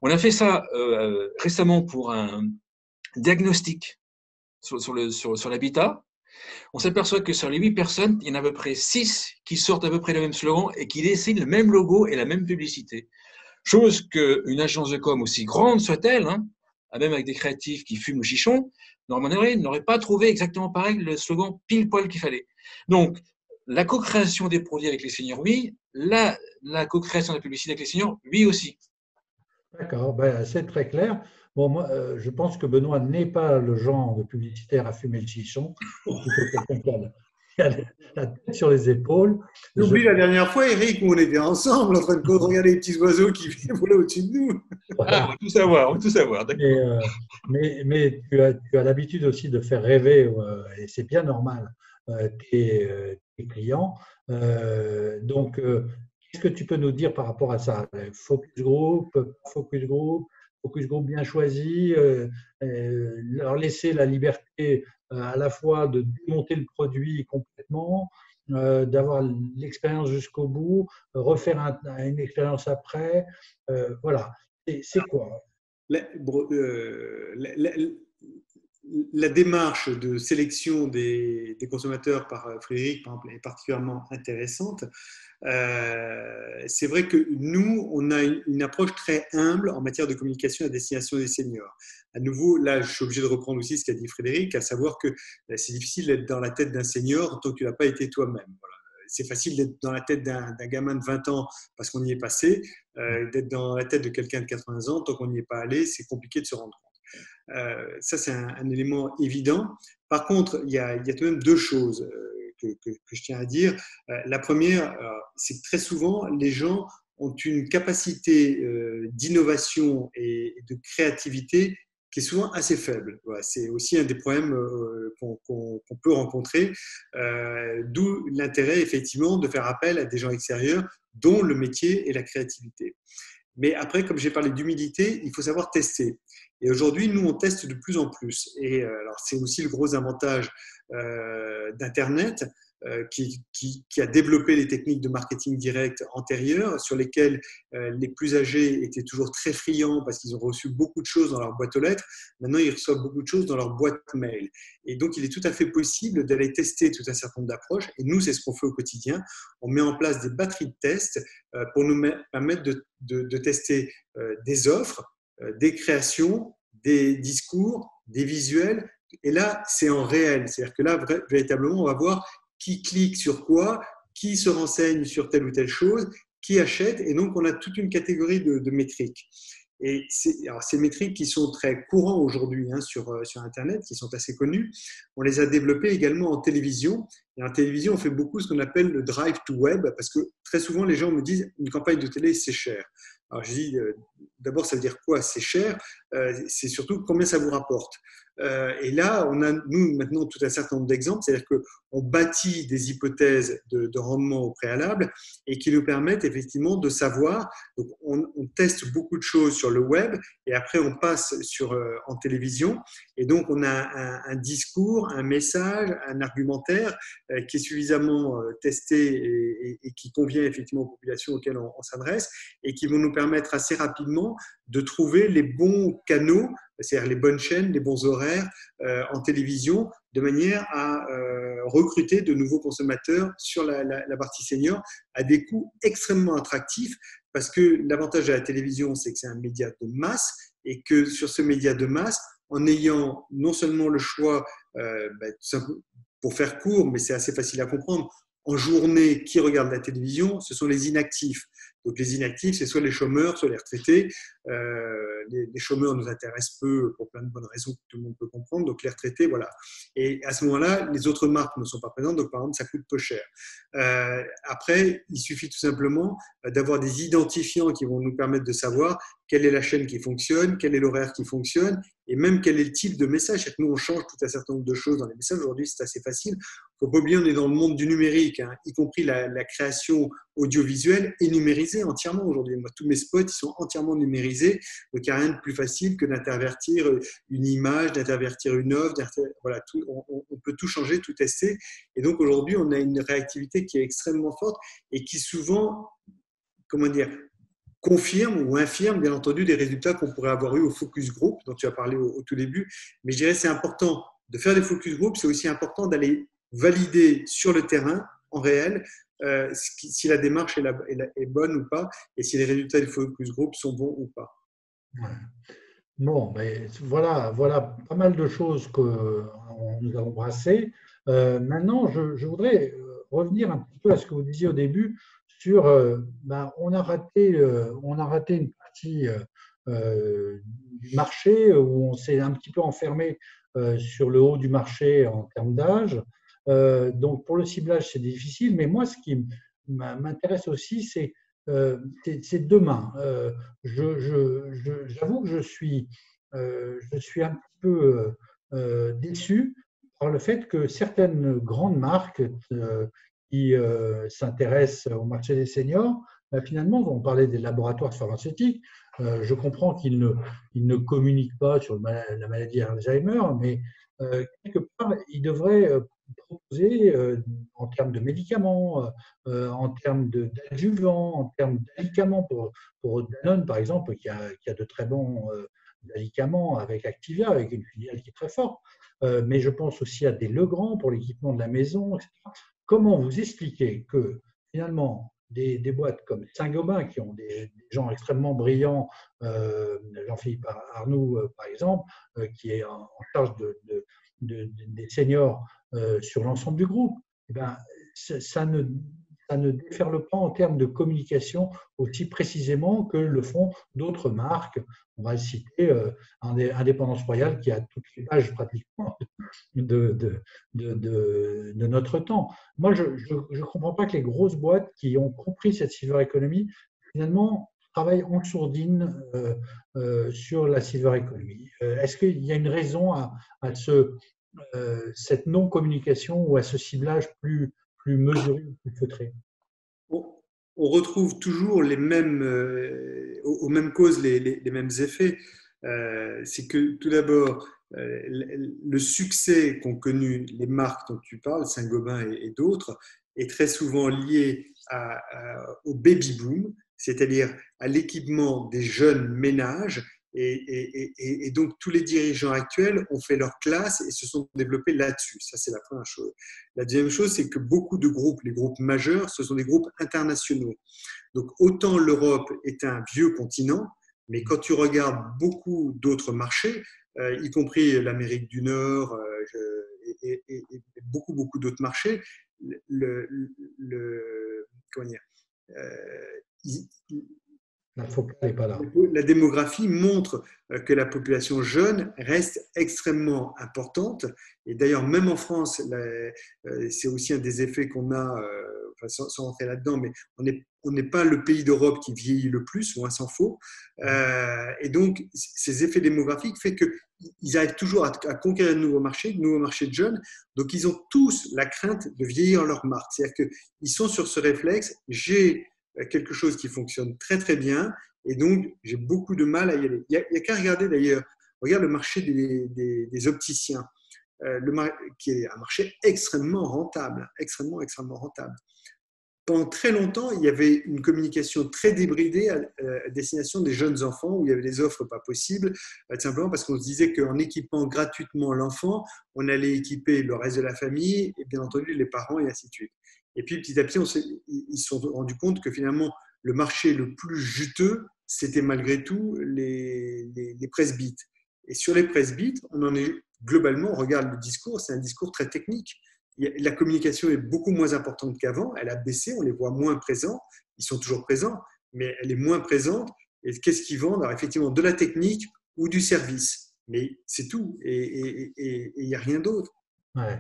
S2: On a fait ça récemment pour un diagnostic sur l'habitat. On s'aperçoit que sur les 8 personnes, il y en a à peu près 6 qui sortent à peu près le même slogan et qui dessinent le même logo et la même publicité. Chose qu'une agence de com, aussi grande soit-elle, même avec des créatifs qui fument le chichon, n'aurait pas trouvé exactement pareil le slogan pile poil qu'il fallait. Donc, la co-création des produits avec les seniors, oui. La co-création de la publicité avec les seniors, oui aussi.
S1: D'accord, ben, c'est très clair. Bon, moi, je pense que Benoît n'est pas le genre de publicitaire à fumer le chichon. C'est plutôt quelqu'un qui a la tête sur les épaules.
S3: J'oublie la dernière fois, Eric, où on était ensemble en train de regarder les petits oiseaux qui volaient au-dessus de nous.
S2: Ah, on veut tout savoir.
S1: Mais tu as l'habitude aussi de faire rêver, et c'est bien normal, tes clients. Donc, qu'est-ce que tu peux nous dire par rapport à ça? Focus group bien choisi, leur laisser la liberté à la fois de démonter le produit complètement, d'avoir l'expérience jusqu'au bout, refaire une expérience après. Voilà, c'est quoi?
S3: La démarche de sélection des consommateurs par Frédéric, par exemple, est particulièrement intéressante. C'est vrai que nous, on a une approche très humble en matière de communication à destination des seniors. À nouveau, là, je suis obligé de reprendre aussi ce qu'a dit Frédéric, à savoir que c'est difficile d'être dans la tête d'un senior tant que tu ne l'as pas été toi-même. Voilà. C'est facile d'être dans la tête d'un gamin de 20 ans parce qu'on y est passé. D'être dans la tête de quelqu'un de 80 ans, tant qu'on n'y est pas allé, c'est compliqué de se rendre compte. Ça, c'est un élément évident. Par contre, il y a tout de même 2 choses que je tiens à dire. La première, c'est que très souvent, les gens ont une capacité d'innovation et de créativité qui est souvent assez faible. Voilà, c'est aussi un des problèmes qu'on peut rencontrer, d'où l'intérêt effectivement de faire appel à des gens extérieurs dont le métier est la créativité. Mais après, comme j'ai parlé d'humilité, il faut savoir tester. Et aujourd'hui, nous, on teste de plus en plus. Et alors, c'est aussi le gros avantage d'Internet qui a développé les techniques de marketing direct antérieures sur lesquelles les plus âgés étaient toujours très friands parce qu'ils ont reçu beaucoup de choses dans leur boîte aux lettres. Maintenant, ils reçoivent beaucoup de choses dans leur boîte mail. Et donc, il est tout à fait possible d'aller tester tout un certain nombre d'approches. Et nous, c'est ce qu'on fait au quotidien. On met en place des batteries de tests pour nous permettre de tester des offres, des créations, des discours, des visuels. Et là, c'est en réel. C'est-à-dire que là, véritablement, on va voir qui clique sur quoi, qui se renseigne sur telle ou telle chose, qui achète. Et donc, on a toute une catégorie de métriques. Et ces métriques qui sont très courants aujourd'hui sur Internet, qui sont assez connues, on les a développées également en télévision. Et en télévision, on fait beaucoup ce qu'on appelle le drive to web, parce que très souvent, les gens me disent une campagne de télé, c'est cher. Alors, je dis, d'abord, ça veut dire quoi? C'est cher. C'est surtout combien ça vous rapporte. Et là, on a, nous, maintenant, tout un certain nombre d'exemples, c'est-à-dire qu'on bâtit des hypothèses de rendement au préalable et qui nous permettent effectivement de savoir. Donc, on teste beaucoup de choses sur le web et après, on passe en télévision. Et donc, on a un discours, un message, un argumentaire qui est suffisamment testé et qui convient effectivement aux populations auxquelles on s'adresse et qui vont nous permettre assez rapidement de trouver les bons canaux, c'est-à-dire les bonnes chaînes, les bons horaires en télévision, de manière à recruter de nouveaux consommateurs sur la partie senior à des coûts extrêmement attractifs, parce que l'avantage de la télévision, c'est que c'est un média de masse et que sur ce média de masse, en ayant non seulement le choix, pour faire court, mais c'est assez facile à comprendre, en journée, qui regarde la télévision? Ce sont les inactifs. Donc les inactifs, c'est soit les chômeurs, soit les retraités. Les chômeurs nous intéressent peu pour plein de bonnes raisons que tout le monde peut comprendre. Donc les retraités, voilà. Et à ce moment-là, les autres marques ne sont pas présentes. Donc par exemple, ça coûte peu cher. Après, il suffit tout simplement d'avoir des identifiants qui vont nous permettre de savoir quelle est la chaîne qui fonctionne, quel est l'horaire qui fonctionne, et même quel est le type de message. Nous, on change tout un certain nombre de choses dans les messages. Aujourd'hui, c'est assez facile. Il ne faut pas oublier, on est dans le monde du numérique, hein, y compris la création audiovisuelle est numérisée entièrement aujourd'hui. Moi, tous mes spots, ils sont entièrement numérisés. Donc, il n'y a rien de plus facile que d'intervertir une image, d'intervertir une œuvre. Voilà, on peut tout changer, tout tester. Et donc, aujourd'hui, on a une réactivité qui est extrêmement forte et qui souvent, comment dire, confirme ou infirme, bien entendu, des résultats qu'on pourrait avoir eu au focus group, dont tu as parlé au tout début. Mais je dirais que c'est important de faire des focus group, c'est aussi important d'aller valider sur le terrain, en réel, si la démarche est bonne ou pas, et si les résultats du focus group sont bons ou pas.
S1: Ouais. Bon, mais voilà pas mal de choses que nous avons brassées. Maintenant, je voudrais revenir un petit peu à ce que vous disiez au début sur, on a raté une partie du marché où on s'est un petit peu enfermé sur le haut du marché en termes d'âge. Donc, pour le ciblage, c'est difficile. Mais moi, ce qui m'intéresse aussi, c'est demain. J'avoue que je suis un petit peu déçu par le fait que certaines grandes marques qui s'intéressent au marché des seniors, finalement, on parlait des laboratoires pharmaceutiques. Je comprends ils ne communiquent pas sur la maladie Alzheimer, mais quelque part, ils devraient proposer en termes de médicaments, en termes d'adjuvants, en termes d'alicaments pour Danone, par exemple, qui a de très bons alicaments avec Activia, avec une filiale qui est très forte. Mais je pense aussi à des Legrand pour l'équipement de la maison, etc. Comment vous expliquer que finalement, des boîtes comme Saint-Gobain, qui ont des gens extrêmement brillants, Jean-Philippe Arnoux, par exemple, qui est en charge des seniors sur l'ensemble du groupe, eh ben, ça ne déferle pas en termes de communication aussi précisément que le font d'autres marques. On va citer Indépendance Royale qui a toutes les pages pratiquement de notre temps. Moi, je ne comprends pas que les grosses boîtes qui ont compris cette silver economy, finalement, travaillent en sourdine sur la silver economy. Est-ce qu'il y a une raison à cette non-communication ou à ce ciblage plus mesuré, plus feutré?
S3: On retrouve toujours aux mêmes causes les mêmes effets. C'est que tout d'abord, le succès qu'ont connu les marques dont tu parles, Saint-Gobain et d'autres, est très souvent lié au baby boom, c'est-à-dire à l'équipement des jeunes ménages. Et donc, tous les dirigeants actuels ont fait leur classe et se sont développés là-dessus. Ça, c'est la première chose. La deuxième chose, c'est que beaucoup de groupes, les groupes majeurs, ce sont des groupes internationaux. Donc, autant l'Europe est un vieux continent, mais quand tu regardes beaucoup d'autres marchés, y compris l'Amérique du Nord et beaucoup d'autres marchés, comment dire,
S1: La focale n'est pas là.
S3: La démographie montre que la population jeune reste extrêmement importante. Et d'ailleurs, même en France, c'est aussi un des effets qu'on a, enfin, sans rentrer là-dedans, mais on n'est pas le pays d'Europe qui vieillit le plus, loin s'en faut. Et donc, ces effets démographiques font qu'ils arrivent toujours à conquérir de nouveaux marchés de jeunes. Donc, ils ont tous la crainte de vieillir leur marque. C'est-à-dire qu'ils sont sur ce réflexe, j'ai quelque chose qui fonctionne très très bien, et donc j'ai beaucoup de mal à y aller. Il y a qu'à regarder d'ailleurs, regarde le marché des opticiens, qui est un marché extrêmement rentable, extrêmement rentable. Pendant très longtemps, il y avait une communication très débridée à destination des jeunes enfants, où il y avait des offres pas possibles, tout simplement parce qu'on se disait qu'en équipant gratuitement l'enfant, on allait équiper le reste de la famille, et bien entendu les parents, et ainsi de suite. Et puis petit à petit, ils se sont rendus compte que finalement, le marché le plus juteux, c'était malgré tout les presbytes. Et sur les presbytes, on en est globalement, on regarde le discours, c'est un discours très technique. La communication est beaucoup moins importante qu'avant, elle a baissé, on les voit moins présents, ils sont toujours présents, mais elle est moins présente. Et qu'est-ce qu'ils vendent? Alors effectivement, de la technique ou du service, mais c'est tout, et il n'y a rien d'autre.
S1: Ouais.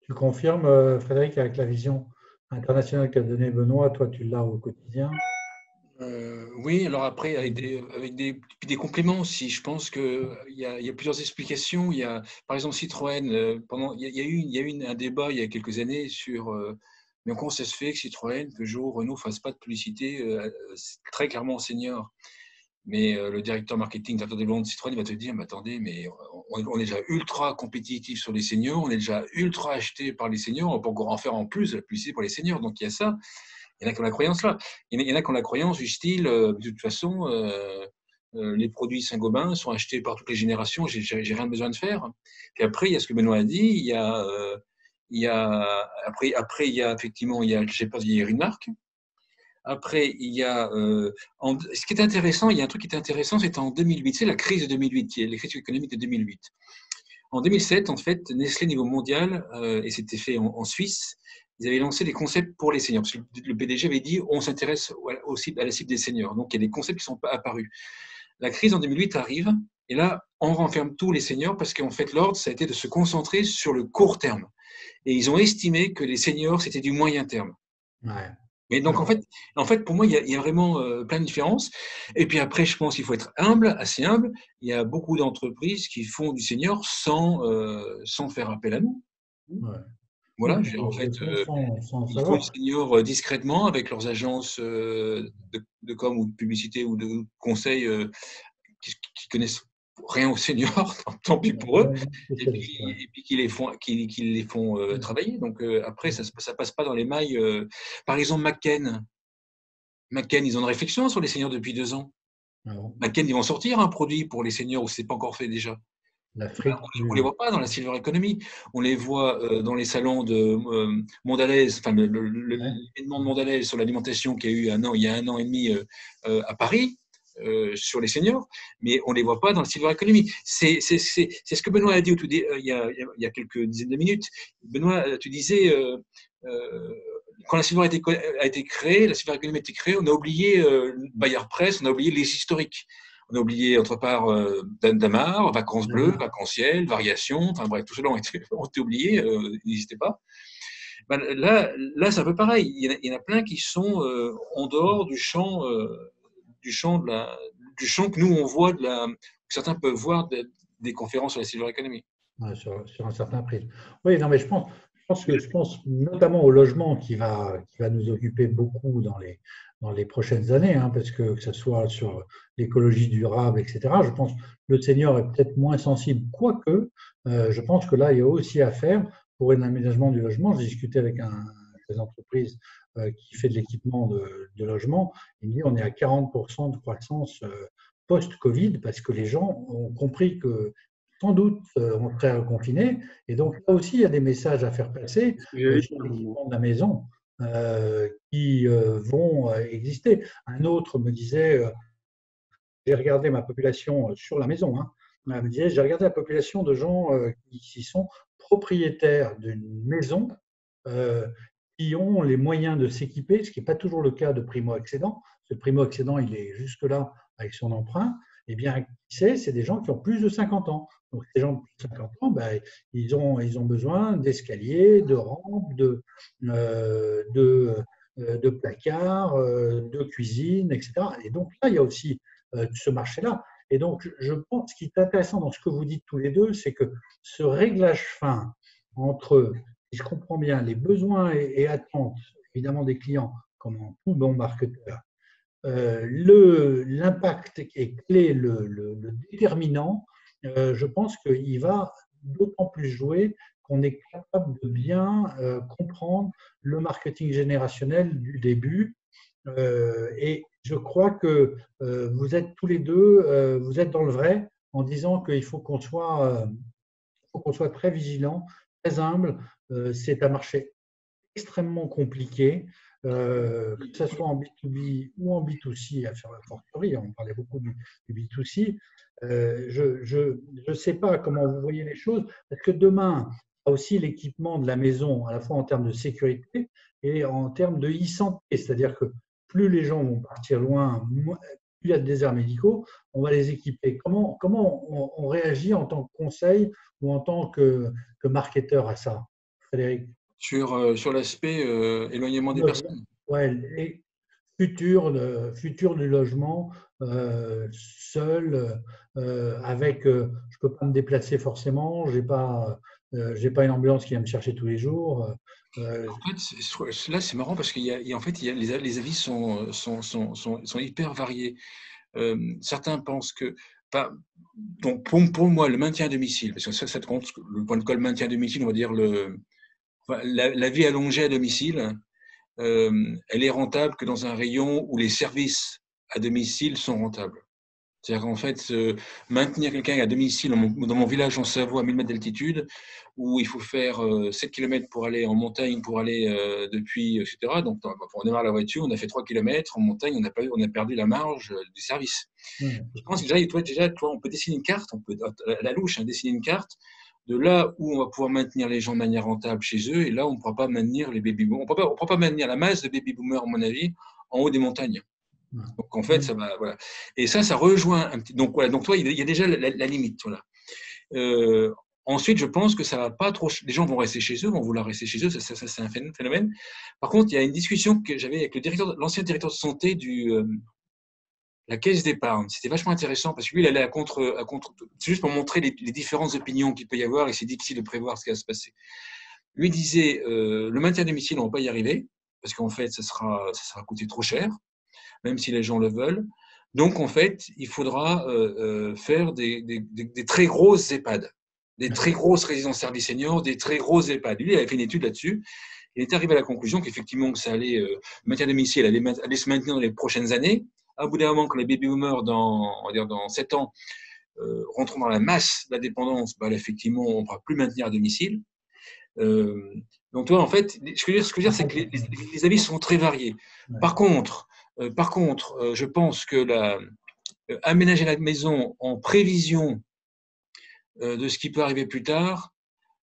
S1: Tu confirmes, Frédéric, avec la vision internationale qu'a donnée Benoît, toi tu l'as au quotidien?
S2: Oui, alors après, des compléments aussi. Je pense qu'il y a plusieurs explications. Il y a, par exemple, Citroën, il y a eu un débat il y a quelques années sur mais comment ça se fait que Citroën, Peugeot, Renault ne fassent pas de publicité très clairement aux seniors. Mais le directeur marketing de développement de Citroën va te dire, mais attendez, mais on est déjà ultra compétitif sur les seniors, on est déjà ultra acheté par les seniors, on peut encore en faire en plus de la publicité pour les seniors. Donc il y a ça. Il y en a qui ont la croyance là. Il y en a qui ont la croyance du style, de toute façon, les produits Saint-Gobain sont achetés par toutes les générations, j'ai rien besoin de faire. Puis après, il y a ce que Benoît a dit, après, il y a effectivement, j'ai pas dit une marque. Après, il y a, ce qui est intéressant, il y a un truc qui est intéressant, c'était en 2008, c'est la crise de 2008, la crise économique de 2008. En 2007, en fait, Nestlé, niveau mondial, et c'était fait en Suisse, ils avaient lancé des concepts pour les seniors. Parce que le PDG avait dit on s'intéresse à la cible des seniors. Donc, il y a des concepts qui sont apparus. La crise en 2008 arrive, et là, on renferme tous les seniors parce qu'en fait, l'ordre, ça a été de se concentrer sur le court terme. Et ils ont estimé que les seniors, c'était du moyen terme.
S1: Ouais.
S2: Mais donc, en fait, pour moi, il y a vraiment plein de différences. Et puis après, je pense qu'il faut être humble, assez humble. Il y a beaucoup d'entreprises qui font du senior sans faire appel à nous.
S1: Ouais.
S2: Voilà,
S1: Oui,
S2: en fait,
S1: sans
S2: ils font du
S1: savoir.
S2: senior discrètement avec leurs agences de com ou de publicité ou de conseil qui connaissent rien aux seniors, tant pis pour eux, et puis qui les font travailler. Donc après, ça passe pas dans les mailles. Par exemple, McKen, ils ont une réflexion sur les seniors depuis 2 ans.
S1: Alors,
S2: McKen, ils vont sortir un produit pour les seniors où ce n'est pas encore fait déjà.
S1: l'Afrique,
S2: On ne les voit pas dans la silver economy. On les voit dans les salons de Mondelez, enfin l'événement de Mondelez sur l'alimentation qu'il y a eu il y a un an et demi à Paris. Sur les seniors, mais on ne les voit pas dans le silver economy. C'est ce que Benoît a dit il y a quelques dizaines de minutes. Benoît, tu disais, quand la silver a été créée, la silver economy a été créée, on a oublié Bayard Presse, on a oublié les historiques. On a oublié, autre part, Damar, Vacances bleues, Vacanciel, Variations, enfin bref, tout cela ont été oubliés, n'hésitez pas. Ben, là c'est un peu pareil. Il y en a plein qui sont en dehors du champ que nous on voit, que certains peuvent voir des conférences sur la silver economy.
S1: Ouais, sur un certain prix. Oui, non, mais je pense notamment au logement qui va nous occuper beaucoup dans les prochaines années, hein, parce que ce soit sur l'écologie durable, etc. Je pense que le senior est peut-être moins sensible, quoique je pense que là, il y a aussi à faire pour un aménagement du logement. J'ai discuté avec des entreprises qui fait de l'équipement de logement. Il me dit on est à 40% de croissance post-Covid parce que les gens ont compris que sans doute on serait reconfiné. Et donc là aussi, il y a des messages à faire passer sur l'équipement de la maison qui vont exister. Un autre me disait, j'ai regardé ma population sur la maison, hein, me disait, j'ai regardé la population de gens qui sont propriétaires d'une maison qui ont les moyens de s'équiper, ce qui n'est pas toujours le cas de primo-accédants. Ce primo-accédant, il est jusque-là avec son emprunt. Eh bien, qui sait, c'est des gens qui ont plus de 50 ans. Donc, ces gens de plus de 50 ans, ben, ils ont besoin d'escaliers, de rampes, de placards, de cuisine, etc. Et donc, là, il y a aussi ce marché-là. Et donc, je pense ce qui est intéressant dans ce que vous dites tous les deux, c'est que ce réglage fin entre, si je comprends bien, les besoins et attentes, évidemment, des clients, comme en tout bon marketeur, l'impact est clé, le déterminant, je pense qu'il va d'autant plus jouer qu'on est capable de bien comprendre le marketing générationnel du début. Et je crois que vous êtes tous les deux, vous êtes dans le vrai en disant qu'il faut qu'on soit très vigilant, très humble. C'est un marché extrêmement compliqué, que ce soit en B2B ou en B2C, à faire la fortiori, on parlait beaucoup du B2C. Je ne sais pas comment vous voyez les choses, parce que demain, il y a aussi l'équipement de la maison, à la fois en termes de sécurité et en termes de e-santé, c'est-à-dire que plus les gens vont partir loin, plus il y a de déserts médicaux, on va les équiper. Comment on réagit en tant que conseil ou en tant que marketeur à ça, Frédéric?
S2: Sur l'aspect éloignement des personnes.
S1: Ouais, et futur du logement, seul, avec, je peux pas me déplacer forcément, j'ai pas une ambulance qui vient me chercher tous les jours.
S2: En fait, là, c'est marrant parce en fait, les avis sont hyper variés. Certains pensent que, donc pour moi, le maintien à domicile, parce que ça te compte, le point de colle maintien à domicile, on va dire la vie allongée à domicile, elle est rentable que dans un rayon où les services à domicile sont rentables. C'est-à-dire qu'en fait, maintenir quelqu'un à domicile dans mon village en Savoie à 1000 mètres d'altitude, où il faut faire 7 km pour aller en montagne, pour aller depuis, etc. Donc, on démarre la voiture, on a fait 3 km en montagne, on a perdu la marge du service.
S1: Ouais.
S2: Je pense que déjà, on peut dessiner une carte, on peut, à la louche, dessiner une carte de là où on va pouvoir maintenir les gens de manière rentable chez eux, et là où on ne pourra pas maintenir les baby-boomers. On ne pourra pas maintenir la masse de baby-boomers, à mon avis, en haut des montagnes. Donc, en fait, ça va, voilà. Et ça rejoint un petit. Donc, voilà. Donc, toi, il y a déjà la limite. Voilà. Ensuite, je pense que ça va pas trop. Les gens vont rester chez eux, vont vouloir rester chez eux. Ça c'est un phénomène. Par contre, il y a une discussion que j'avais avec l'ancien directeur de santé la caisse d'épargne. C'était vachement intéressant parce que lui, il allait à contre. C'est juste pour montrer les différentes opinions qu'il peut y avoir et c'est difficile de prévoir ce qui va se passer. Lui disait le maintien à domicile, on ne va pas y arriver parce qu'en fait, ça sera coûter trop cher, même si les gens le veulent. Donc, en fait, il faudra faire des très grosses EHPAD, des très grosses résidences services seniors, des très grosses EHPAD. Lui, il avait fait une étude là-dessus. Il est arrivé à la conclusion qu'effectivement, ça allait, le maintien à domicile allait se maintenir dans les prochaines années. À bout d'un moment, quand les baby-boomers, dans 7 ans, rentreront dans la masse de la dépendance, bah, là, effectivement, on ne pourra plus maintenir à domicile. Donc, toi, en fait, ce que je veux dire, c'est que les avis sont très variés. Par contre, je pense que aménager la maison en prévision de ce qui peut arriver plus tard,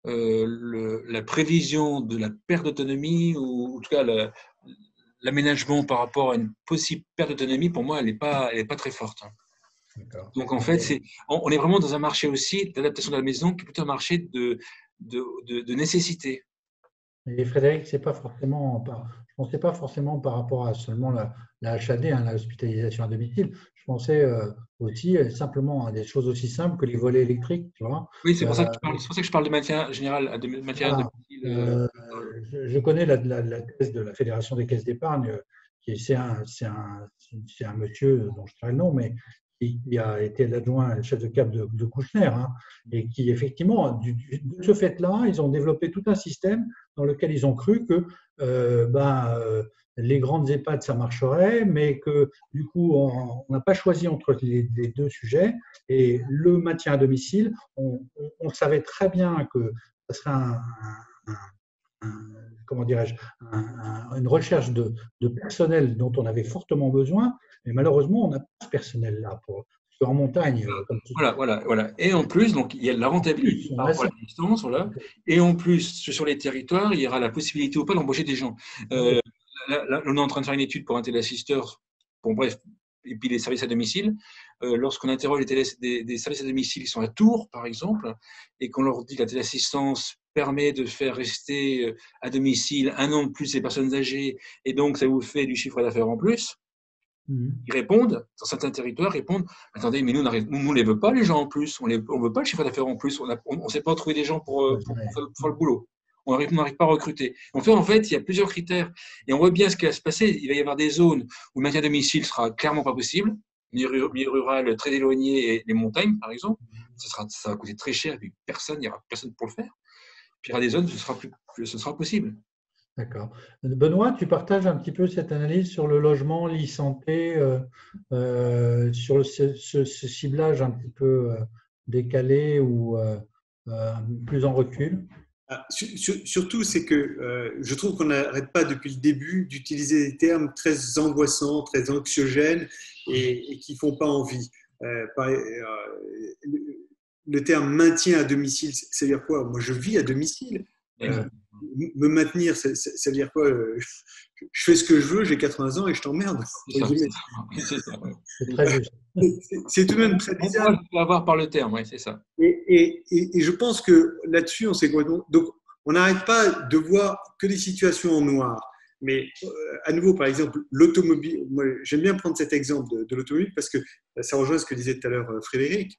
S2: la prévision de la perte d'autonomie, ou en tout cas l'aménagement par rapport à une possible perte d'autonomie, pour moi, elle n'est pas très forte. Donc en fait, on est vraiment dans un marché aussi d'adaptation de la maison qui est plutôt un marché de nécessité.
S1: Et Frédéric, je ne pensais pas forcément par rapport à seulement la HAD, l'hospitalisation à domicile. Je pensais aussi simplement à des choses aussi simples que les volets électriques. Tu vois.
S2: Oui, c'est pour ça que je parle de maintien général, maintien à domicile.
S1: Je connais la thèse de la Fédération des caisses d'épargne, c'est un monsieur dont je ne sais pas le nom, mais qui a été l'adjoint chef de cab de Kouchner, et qui effectivement, de ce fait-là, ils ont développé tout un système dans lequel ils ont cru que les grandes EHPAD, ça marcherait, mais que du coup, on n'a pas choisi entre les deux sujets. Et le maintien à domicile, on savait très bien que ce serait comment dirais-je, une recherche de personnel dont on avait fortement besoin, mais malheureusement, on n'a pas ce personnel-là pour en montagne, comme tu dis.
S2: Voilà. Et en plus, donc, il y a la rentabilité par rapport à la distance, voilà. Et en plus, sur les territoires, il y aura la possibilité ou pas d'embaucher des gens. Là, on est en train de faire une étude pour un téléassisteur, bon, bref, et puis les services à domicile. Lorsqu'on interroge des services à domicile qui sont à Tours, par exemple, et qu'on leur dit que la téléassistance permet de faire rester à domicile un an de plus les personnes âgées, et donc ça vous fait du chiffre d'affaires en plus. Ils répondent, dans certains territoires, répondent attendez, mais nous, on ne les veut pas, les gens en plus. On ne veut pas le chiffre d'affaires en plus. On ne sait pas trouver des gens pour faire le boulot. On n'arrive pas à recruter. En fait, il y a plusieurs critères. Et on voit bien ce qui va se passer. Il va y avoir des zones où le maintien à domicile sera clairement pas possible. Milieu rural très éloigné et les montagnes, par exemple. Ça va coûter très cher. Et puis il n'y aura personne pour le faire. Puis il y aura des zones où ce sera possible.
S1: D'accord. Benoît, tu partages un petit peu cette analyse sur le logement, l'e-santé, sur ce ciblage un petit peu décalé ou plus en recul?
S3: Surtout, c'est que je trouve qu'on n'arrête pas depuis le début d'utiliser des termes très angoissants, très anxiogènes et qui ne font pas envie. Le terme maintien à domicile, ça veut dire quoi? Moi, je vis à domicile. Me maintenir, ça veut dire quoi? Je fais ce que je veux, j'ai 80 ans et je t'emmerde.
S1: C'est très juste.
S3: C'est tout de même très bizarre.
S2: On peut avoir par le terme, oui, c'est ça.
S3: Et je pense que là-dessus, on s'est complètement. Donc, on n'arrête pas de voir que des situations en noir. Mais à nouveau, par exemple, l'automobile, moi j'aime bien prendre cet exemple de l'automobile parce que ça rejoint ce que disait tout à l'heure Frédéric.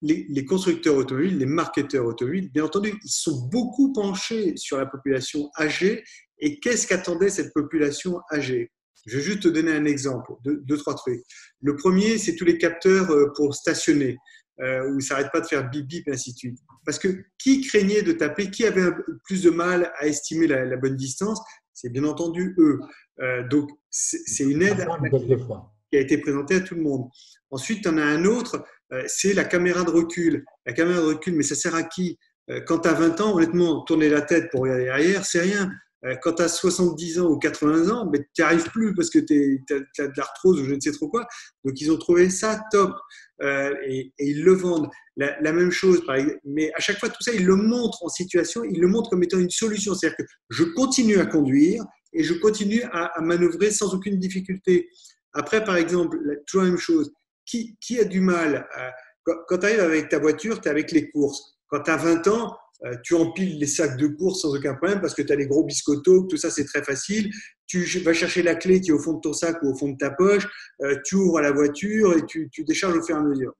S3: Les constructeurs automobiles, les marketeurs automobiles, bien entendu, ils sont beaucoup penchés sur la population âgée. Et qu'est-ce qu'attendait cette population âgée? Je vais juste te donner un exemple, deux, trois trucs. Le premier, c'est tous les capteurs pour stationner, où ça n'arrête pas de faire bip bip et ainsi de suite. Parce que qui craignait de taper, qui avait plus de mal à estimer la bonne distance? C'est bien entendu eux. Donc, c'est une aide qui a été présentée à tout le monde. Ensuite, on a un autre, c'est la caméra de recul. La caméra de recul, mais ça sert à qui? Quand tu as 20 ans, honnêtement, tourner la tête pour regarder derrière, c'est rien. Quand tu as 70 ans ou 80 ans, tu n'y arrives plus parce que tu as de l'arthrose ou je ne sais trop quoi. Donc, ils ont trouvé ça top et ils le vendent. La même chose, mais à chaque fois, tout ça, ils le montrent en situation, ils le montrent comme étant une solution. C'est-à-dire que je continue à conduire et je continue à manœuvrer sans aucune difficulté. Après, par exemple, toujours la même chose. Qui a du mal quand tu arrives avec ta voiture, tu es avec les courses. Quand tu as 20 ans, tu empiles les sacs de courses sans aucun problème parce que tu as les gros biscottos, tout ça c'est très facile. Tu vas chercher la clé qui est au fond de ton sac ou au fond de ta poche, tu ouvres la voiture et tu décharges au fur et à mesure.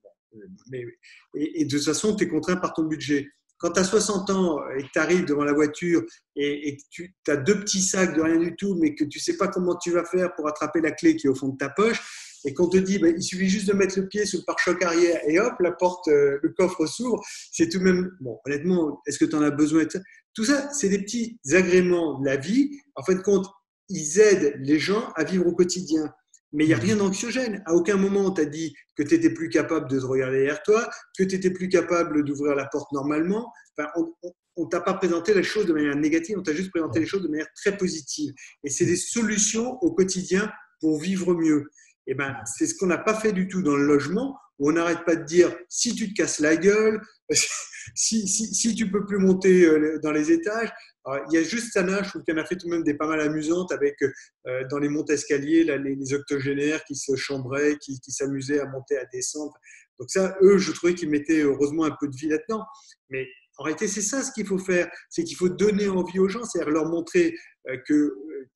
S3: Et de toute façon, tu es contraint par ton budget. Quand tu as 60 ans et que tu arrives devant la voiture et que tu as deux petits sacs de rien du tout, mais que tu ne sais pas comment tu vas faire pour attraper la clé qui est au fond de ta poche, et qu'on te dit il suffit juste de mettre le pied sur le pare-choc arrière et hop, la porte, le coffre s'ouvre, c'est tout de même, bon, honnêtement, est-ce que tu en as besoin? Tout ça, c'est des petits agréments de la vie. En fin de compte, ils aident les gens à vivre au quotidien. Mais il n'y a rien d'anxiogène. À aucun moment, on t'a dit que tu n'étais plus capable de te regarder derrière toi, que tu n'étais plus capable d'ouvrir la porte normalement. Enfin, on ne t'a pas présenté les choses de manière négative, on t'a juste présenté les choses de manière très positive. Et c'est des solutions au quotidien pour vivre mieux. Et c'est ce qu'on n'a pas fait du tout dans le logement, où on n'arrête pas de dire si tu te casses la gueule, si tu peux plus monter dans les étages. Alors, il y a juste Sana, je trouve qu'elle a fait tout de même des pas mal amusantes avec dans les montes-escaliers, les octogénaires qui se chambraient, qui s'amusaient à monter, à descendre. Donc ça, eux, je trouvais qu'ils mettaient heureusement un peu de vie là-dedans. Mais en réalité, c'est ça ce qu'il faut faire, c'est qu'il faut donner envie aux gens, c'est-à-dire leur montrer qu'il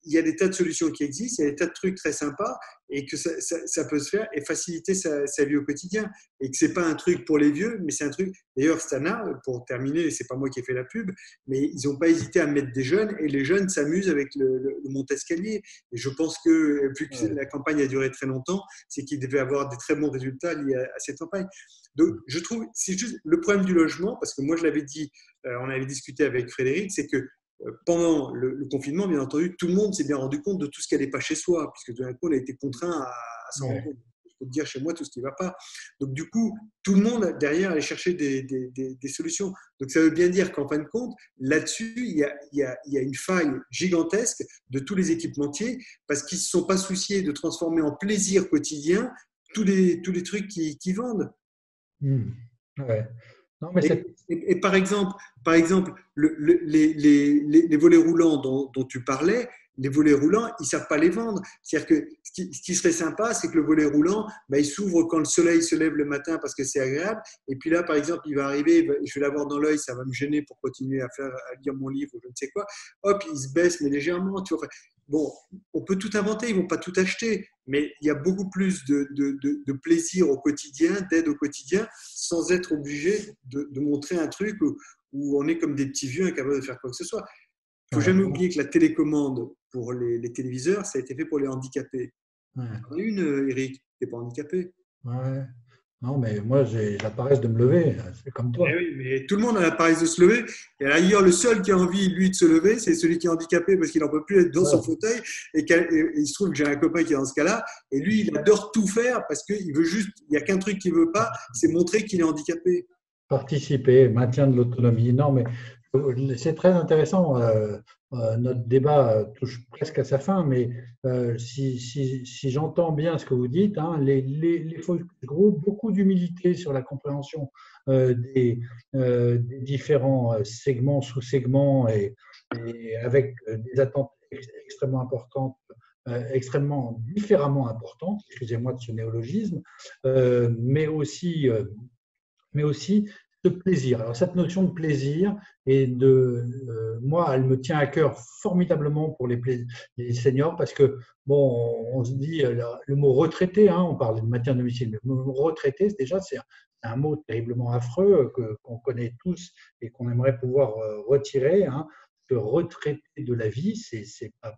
S3: y a des tas de solutions qui existent, il y a des tas de trucs très sympas et que ça peut se faire et faciliter sa vie au quotidien. Et que ce n'est pas un truc pour les vieux, mais c'est un truc… D'ailleurs, Stana, pour terminer, ce n'est pas moi qui ai fait la pub, mais ils n'ont pas hésité à mettre des jeunes et les jeunes s'amusent avec le monte-escalier. Et je pense que, vu que la campagne a duré très longtemps, c'est qu'ils devaient avoir des très bons résultats liés à cette campagne. Donc, je trouve, c'est juste le problème du logement, parce que moi, je l'avais dit, on avait discuté avec Frédéric, c'est que pendant le confinement, bien entendu, tout le monde s'est bien rendu compte de tout ce qui n'allait pas chez soi, puisque tout d'un coup, on a été contraint à s'en rendre compte. Je peux te dire chez moi tout ce qui ne va pas. Donc, du coup, tout le monde, derrière, allait chercher des solutions. Donc, ça veut bien dire qu'en fin de compte, là-dessus, il y a une faille gigantesque de tous les équipementiers, parce qu'ils ne se sont pas souciés de transformer en plaisir quotidien tous les trucs qui vendent.
S1: Ouais. Non, mais
S3: Et par exemple les volets roulants dont tu parlais, les volets roulants, ils ne savent pas les vendre. C'est-à-dire que ce qui serait sympa, c'est que le volet roulant, il s'ouvre quand le soleil se lève le matin parce que c'est agréable. Et puis là, par exemple, il va arriver, je vais l'avoir dans l'œil, ça va me gêner pour continuer à lire mon livre ou je ne sais quoi. Hop, il se baisse, mais légèrement. Tu vois. Enfin, bon, on peut tout inventer, ils ne vont pas tout acheter, mais il y a beaucoup plus de plaisir au quotidien, d'aide au quotidien, sans être obligé de montrer un truc où on est comme des petits vieux incapables de faire quoi que ce soit. Il ne faut jamais oublier que la télécommande pour les téléviseurs, ça a été fait pour les handicapés.
S1: Ouais.
S3: On a une, Eric, tu n'es pas handicapé.
S1: Ouais. Non, mais moi, j'ai la paresse de me lever, c'est comme toi.
S3: Eh oui, mais tout le monde a la paresse de se lever. Et d'ailleurs, le seul qui a envie, lui, de se lever, c'est celui qui est handicapé parce qu'il n'en peut plus être dans son fauteuil. Et il se trouve que j'ai un copain qui est dans ce cas-là. Et lui, il adore tout faire parce qu'il veut juste, il n'y a qu'un truc qu'il ne veut pas, c'est montrer qu'il est handicapé.
S1: Participer, maintien de l'autonomie. Non, mais c'est très intéressant. Notre débat touche presque à sa fin, mais si j'entends bien ce que vous dites, hein, les focus group, beaucoup d'humilité sur la compréhension des différents segments, sous-segments et avec des attentes extrêmement importantes, extrêmement différemment importantes, excusez-moi de ce néologisme, mais aussi ce plaisir. Alors cette notion de plaisir moi, elle me tient à cœur formidablement pour les seniors parce que bon, on se dit le mot retraité, hein, on parle de maintien de domicile, mais le mot retraité, c'est un mot terriblement affreux qu'on connaît tous et qu'on aimerait pouvoir retirer. Hein, que retraité de la vie, c'est pas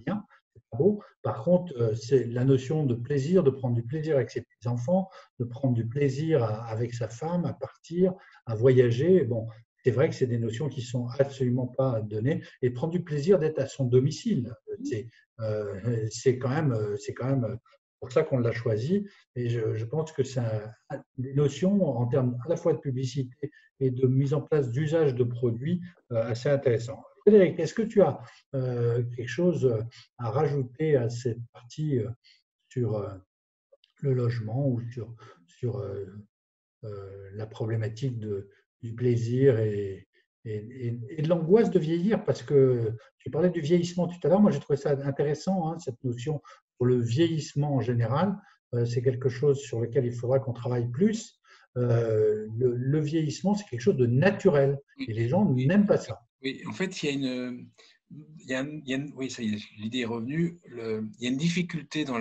S1: bien. C'est pas beau. Par contre, c'est la notion de plaisir, de prendre du plaisir avec ses petits-enfants, de prendre du plaisir avec sa femme, à partir, à voyager. Bon, c'est vrai que c'est des notions qui ne sont absolument pas données. Et prendre du plaisir d'être à son domicile, c'est quand même pour ça qu'on l'a choisi. Et je pense que c'est des notions en termes à la fois de publicité et de mise en place d'usage de produits assez intéressants. Frédéric, est-ce que tu as quelque chose à rajouter à cette partie sur le logement ou sur la problématique du plaisir et de l'angoisse de vieillir? Parce que tu parlais du vieillissement tout à l'heure. Moi, j'ai trouvé ça intéressant, hein, cette notion sur le vieillissement en général. C'est quelque chose sur lequel il faudra qu'on travaille plus. Le vieillissement, c'est quelque chose de naturel et les gens n'aiment pas ça.
S2: Oui, en fait, oui, ça y est, l'idée est revenue. Il y a une difficulté dans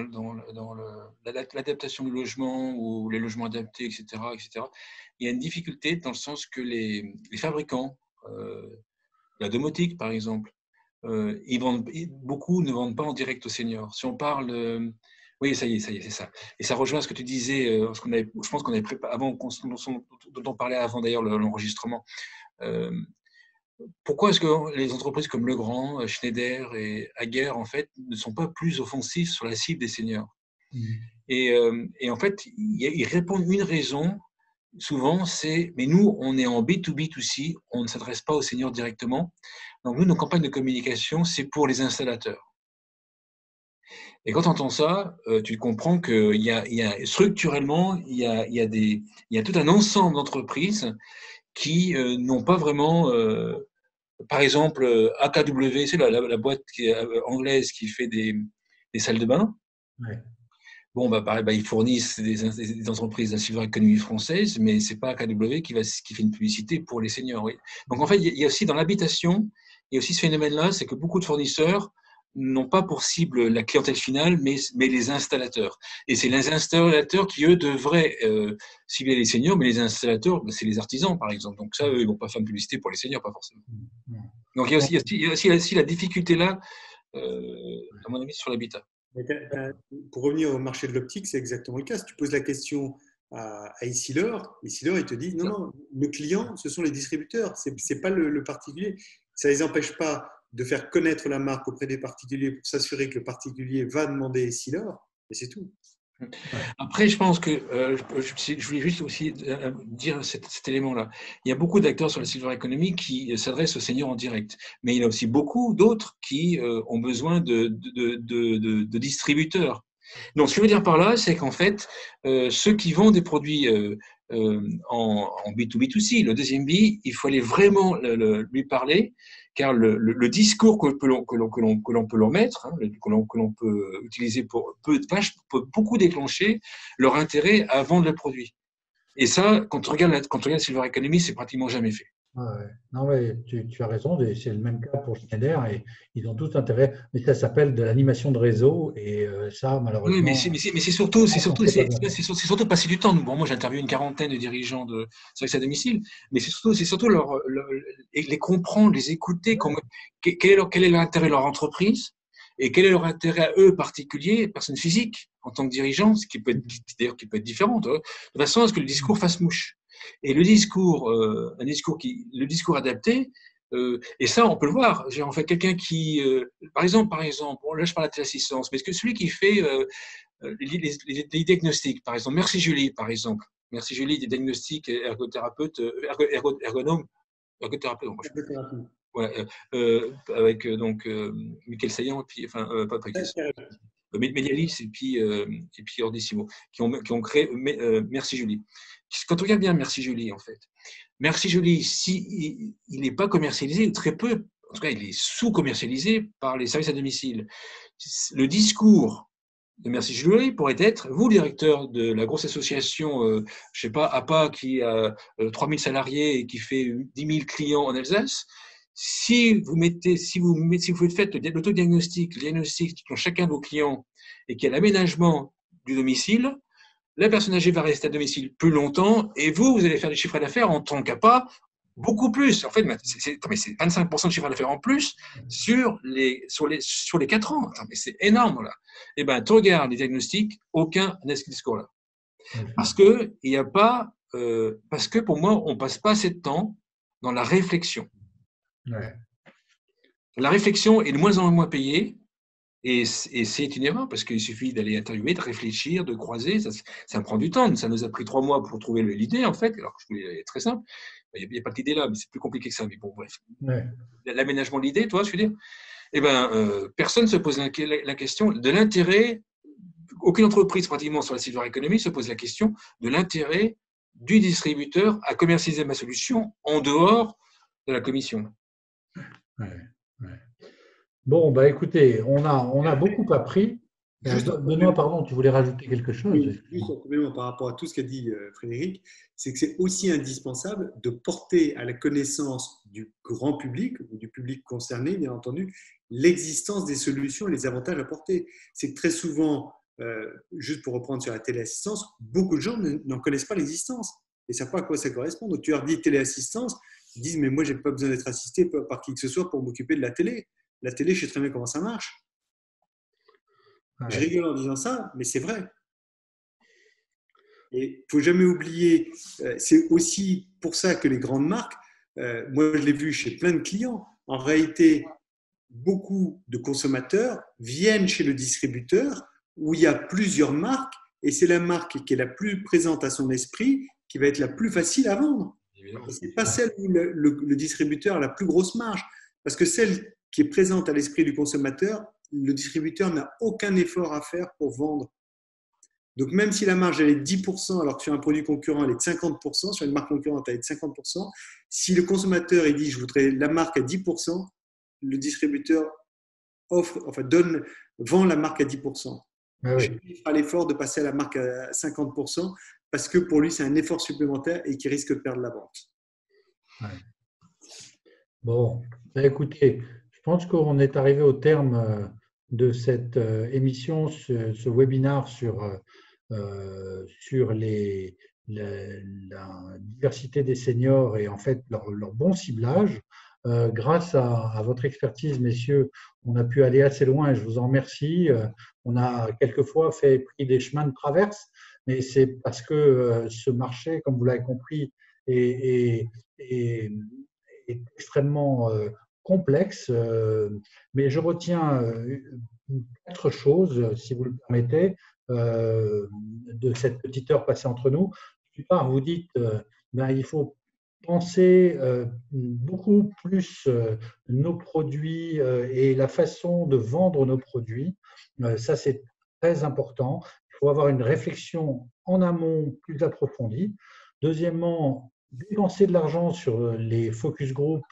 S2: l'adaptation du logement ou les logements adaptés, etc., etc. Il y a une difficulté dans le sens que les fabricants, la domotique par exemple, beaucoup ne vendent pas en direct aux seniors. Si on parle, oui, ça y est, c'est ça. Et ça rejoint ce que tu disais, je pense qu'on avait préparé avant, dont on parlait avant d'ailleurs l'enregistrement. Pourquoi est-ce que les entreprises comme Legrand, Schneider et Hager, en fait, ne sont pas plus offensives sur la cible des seniors? Et en fait, ils répondent une raison, souvent, c'est « mais nous, on est en B2B2C, on ne s'adresse pas aux seniors directement. Donc nous, nos campagnes de communication, c'est pour les installateurs. » Et quand tu entends ça, tu comprends que structurellement, il y a tout un ensemble d'entreprises qui n'ont pas vraiment… par exemple, AKW, c'est la boîte anglaise qui fait des salles de bain.
S1: Ouais.
S2: Bon, pareil, ils fournissent des entreprises de la silver economy française, mais ce n'est pas AKW qui fait une publicité pour les seniors. Oui. Donc, en fait, il y a aussi dans l'habitation, il y a aussi ce phénomène-là, c'est que beaucoup de fournisseurs n'ont pas pour cible la clientèle finale, mais les installateurs. Et c'est les installateurs qui, eux, devraient cibler les seniors, mais les installateurs, c'est les artisans, par exemple. Donc ça, eux, ils ne vont pas faire une publicité pour les seniors, pas forcément. Donc il y a aussi la difficulté là, à mon avis, sur l'habitat.
S3: Pour revenir au marché de l'optique, c'est exactement le cas. Si tu poses la question à Essilor, il te dit non, le client, ce sont les distributeurs, c'est pas le particulier. Ça ne les empêche pas de faire connaître la marque auprès des particuliers pour s'assurer que le particulier va demander Essilor, et c'est tout.
S2: Après, je pense que je voulais juste aussi dire cet élément-là. Il y a beaucoup d'acteurs sur la silver economy qui s'adressent aux seniors en direct, mais il y a aussi beaucoup d'autres qui ont besoin de distributeurs. Donc, ce que je veux dire par là, c'est qu'en fait, ceux qui vendent des produits en B2B2C, le deuxième B, il faut aller vraiment lui parler, car le discours que l'on peut leur mettre, hein, que l'on peut utiliser peut beaucoup déclencher leur intérêt à vendre le produit. Et ça, quand on regarde Silver Economy, c'est pratiquement jamais fait.
S1: Ah ouais. Non, mais tu as raison, c'est le même cas pour Schneider et ils ont tous intérêt. Mais ça s'appelle de l'animation de réseau et ça,
S2: Oui, mais
S1: malheureusement,
S2: c'est surtout,
S1: on ne sait pas bien.
S2: c'est surtout passer du temps. Bon, moi, j'ai interviewé une quarantaine de dirigeants de services à domicile, mais c'est surtout les comprendre, les écouter, quel est l'intérêt de leur entreprise et quel est leur intérêt à eux particuliers, personnes physiques, en tant que dirigeants, ce qui peut être, d'ailleurs, qui peut être différent, de façon à ce que le discours fasse mouche. Et le discours, le discours adapté, et ça, on peut le voir. J'ai en fait quelqu'un qui, par exemple, bon, là je parle de téléassistance, mais est-ce que celui qui fait les diagnostics, par exemple, Merci Julie, par exemple, Merci Julie, des diagnostics ergothérapeute, ergonome, ergothérapeute, moi, je ouais, avec donc Michael Saillant, et puis, enfin, pas Medialis et puis Ordissimo, qui ont créé Merci Julie. Quand on regarde bien Merci Julie, en fait, Merci Julie, si il n'est pas commercialisé, ou très peu, en tout cas, il est sous-commercialisé par les services à domicile. Le discours de Merci Julie pourrait être, vous, le directeur de la grosse association, je sais pas, APA, qui a 3000 salariés et qui fait 10 000 clients en Alsace, si vous faites l'autodiagnostic, le diagnostic dans chacun de vos clients et qu'il y a l'aménagement du domicile, la personne âgée va rester à domicile plus longtemps et vous allez faire des chiffres d'affaires en tant qu'APA beaucoup plus. En fait, c'est 25% de chiffre d'affaires en plus sur les 4 ans. Attends, mais c'est énorme, là. Eh bien, tu regardes les diagnostics, aucun n'est ce discours-là. Parce que il n'y a pas, parce que pour moi, on ne passe pas assez de temps dans la réflexion.
S1: Ouais.
S2: La réflexion est de moins en moins payée. Et c'est une erreur parce qu'il suffit d'aller interviewer, de réfléchir, de croiser. Ça prend du temps. Ça nous a pris 3 mois pour trouver l'idée, en fait. Alors que je voulais être très simple. Il n'y a pas d'idée là, mais c'est plus compliqué que ça. Mais bon, bref.
S1: Ouais.
S2: L'aménagement de l'idée, toi, je veux dire. Eh ben, personne ne se pose la question de l'intérêt. Aucune entreprise, pratiquement sur la silver economy, se pose la question de l'intérêt du distributeur à commercialiser ma solution en dehors de la commission.
S1: Ouais. Ouais. Bon, bah écoutez, on a beaucoup appris. Benoît, pardon, tu voulais rajouter quelque chose?
S3: Oui, juste un complément par rapport à tout ce qu'a dit Frédéric, c'est que c'est aussi indispensable de porter à la connaissance du grand public ou du public concerné, bien entendu, l'existence des solutions et les avantages apportés. C'est que très souvent, juste pour reprendre sur la téléassistance, beaucoup de gens n'en connaissent pas l'existence et ne savent pas à quoi ça correspond. Donc tu leur dis téléassistance, ils disent mais moi je n'ai pas besoin d'être assisté par qui que ce soit pour m'occuper de la télé. La télé, je sais très bien comment ça marche.
S1: Ouais.
S3: Je rigole en disant ça, mais c'est vrai. Et il ne faut jamais oublier, c'est aussi pour ça que les grandes marques, moi je l'ai vu chez plein de clients, en réalité, beaucoup de consommateurs viennent chez le distributeur où il y a plusieurs marques et c'est la marque qui est la plus présente à son esprit qui va être la plus facile à vendre. Et ce n'est pas celle où le distributeur a la plus grosse marge, parce que celle qui est présente à l'esprit du consommateur, le distributeur n'a aucun effort à faire pour vendre. Donc, même si la marge elle est de 10%, alors que sur un produit concurrent, elle est de 50%, sur une marque concurrente, elle est de 50%, si le consommateur il dit je voudrais la marque à 10%, le distributeur vend la marque à 10%.
S1: Ah oui.
S3: Il fera l'effort de passer à la marque à 50% parce que pour lui, c'est un effort supplémentaire et qu'il risque de perdre la vente.
S1: Ouais. Bon, bah, écoutez, je pense qu'on est arrivé au terme de cette émission, ce webinaire sur la diversité des seniors et en fait leur bon ciblage. Grâce à votre expertise, messieurs, on a pu aller assez loin et je vous en remercie. On a quelquefois pris des chemins de traverse, mais c'est parce que ce marché, comme vous l'avez compris, est extrêmement complexe. Mais je retiens 4 choses, si vous le permettez, de cette petite heure passée entre nous. D'une part, vous dites il faut penser beaucoup plus nos produits et la façon de vendre nos produits. Ça, c'est très important. Il faut avoir une réflexion en amont plus approfondie. Deuxièmement, dépenser de l'argent sur les focus group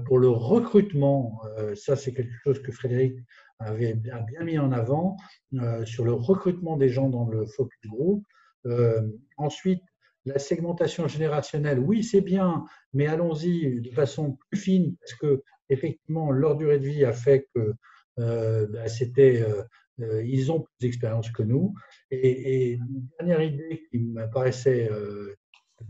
S1: pour le recrutement. Ça, c'est quelque chose que Frédéric a bien mis en avant, sur le recrutement des gens dans le focus group. Ensuite, la segmentation générationnelle, oui, c'est bien, mais allons-y de façon plus fine, parce que effectivement, leur durée de vie a fait que ils ont plus d'expérience que nous. Et une dernière idée qui me paraissait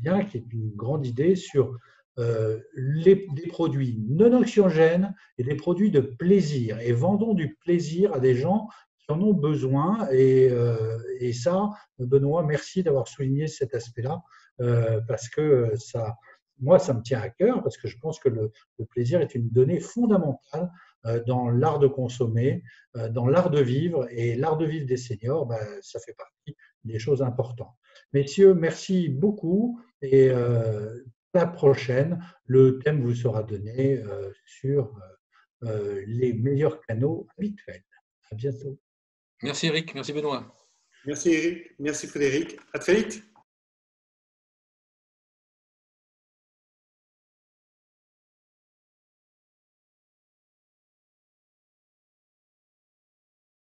S1: bien, qui est une grande idée sur des produits non anxiogènes et des produits de plaisir. Et vendons du plaisir à des gens qui en ont besoin. Et ça, Benoît, merci d'avoir souligné cet aspect-là, parce que moi, ça me tient à cœur, parce que je pense que le plaisir est une donnée fondamentale dans l'art de consommer, dans l'art de vivre. Et l'art de vivre des seniors, ça fait partie des choses importantes. Messieurs, merci beaucoup. Et la prochaine, le thème vous sera donné sur les meilleurs canaux habituels. À bientôt.
S2: Merci Eric, merci Benoît.
S3: Merci Eric, merci Frédéric. À très vite.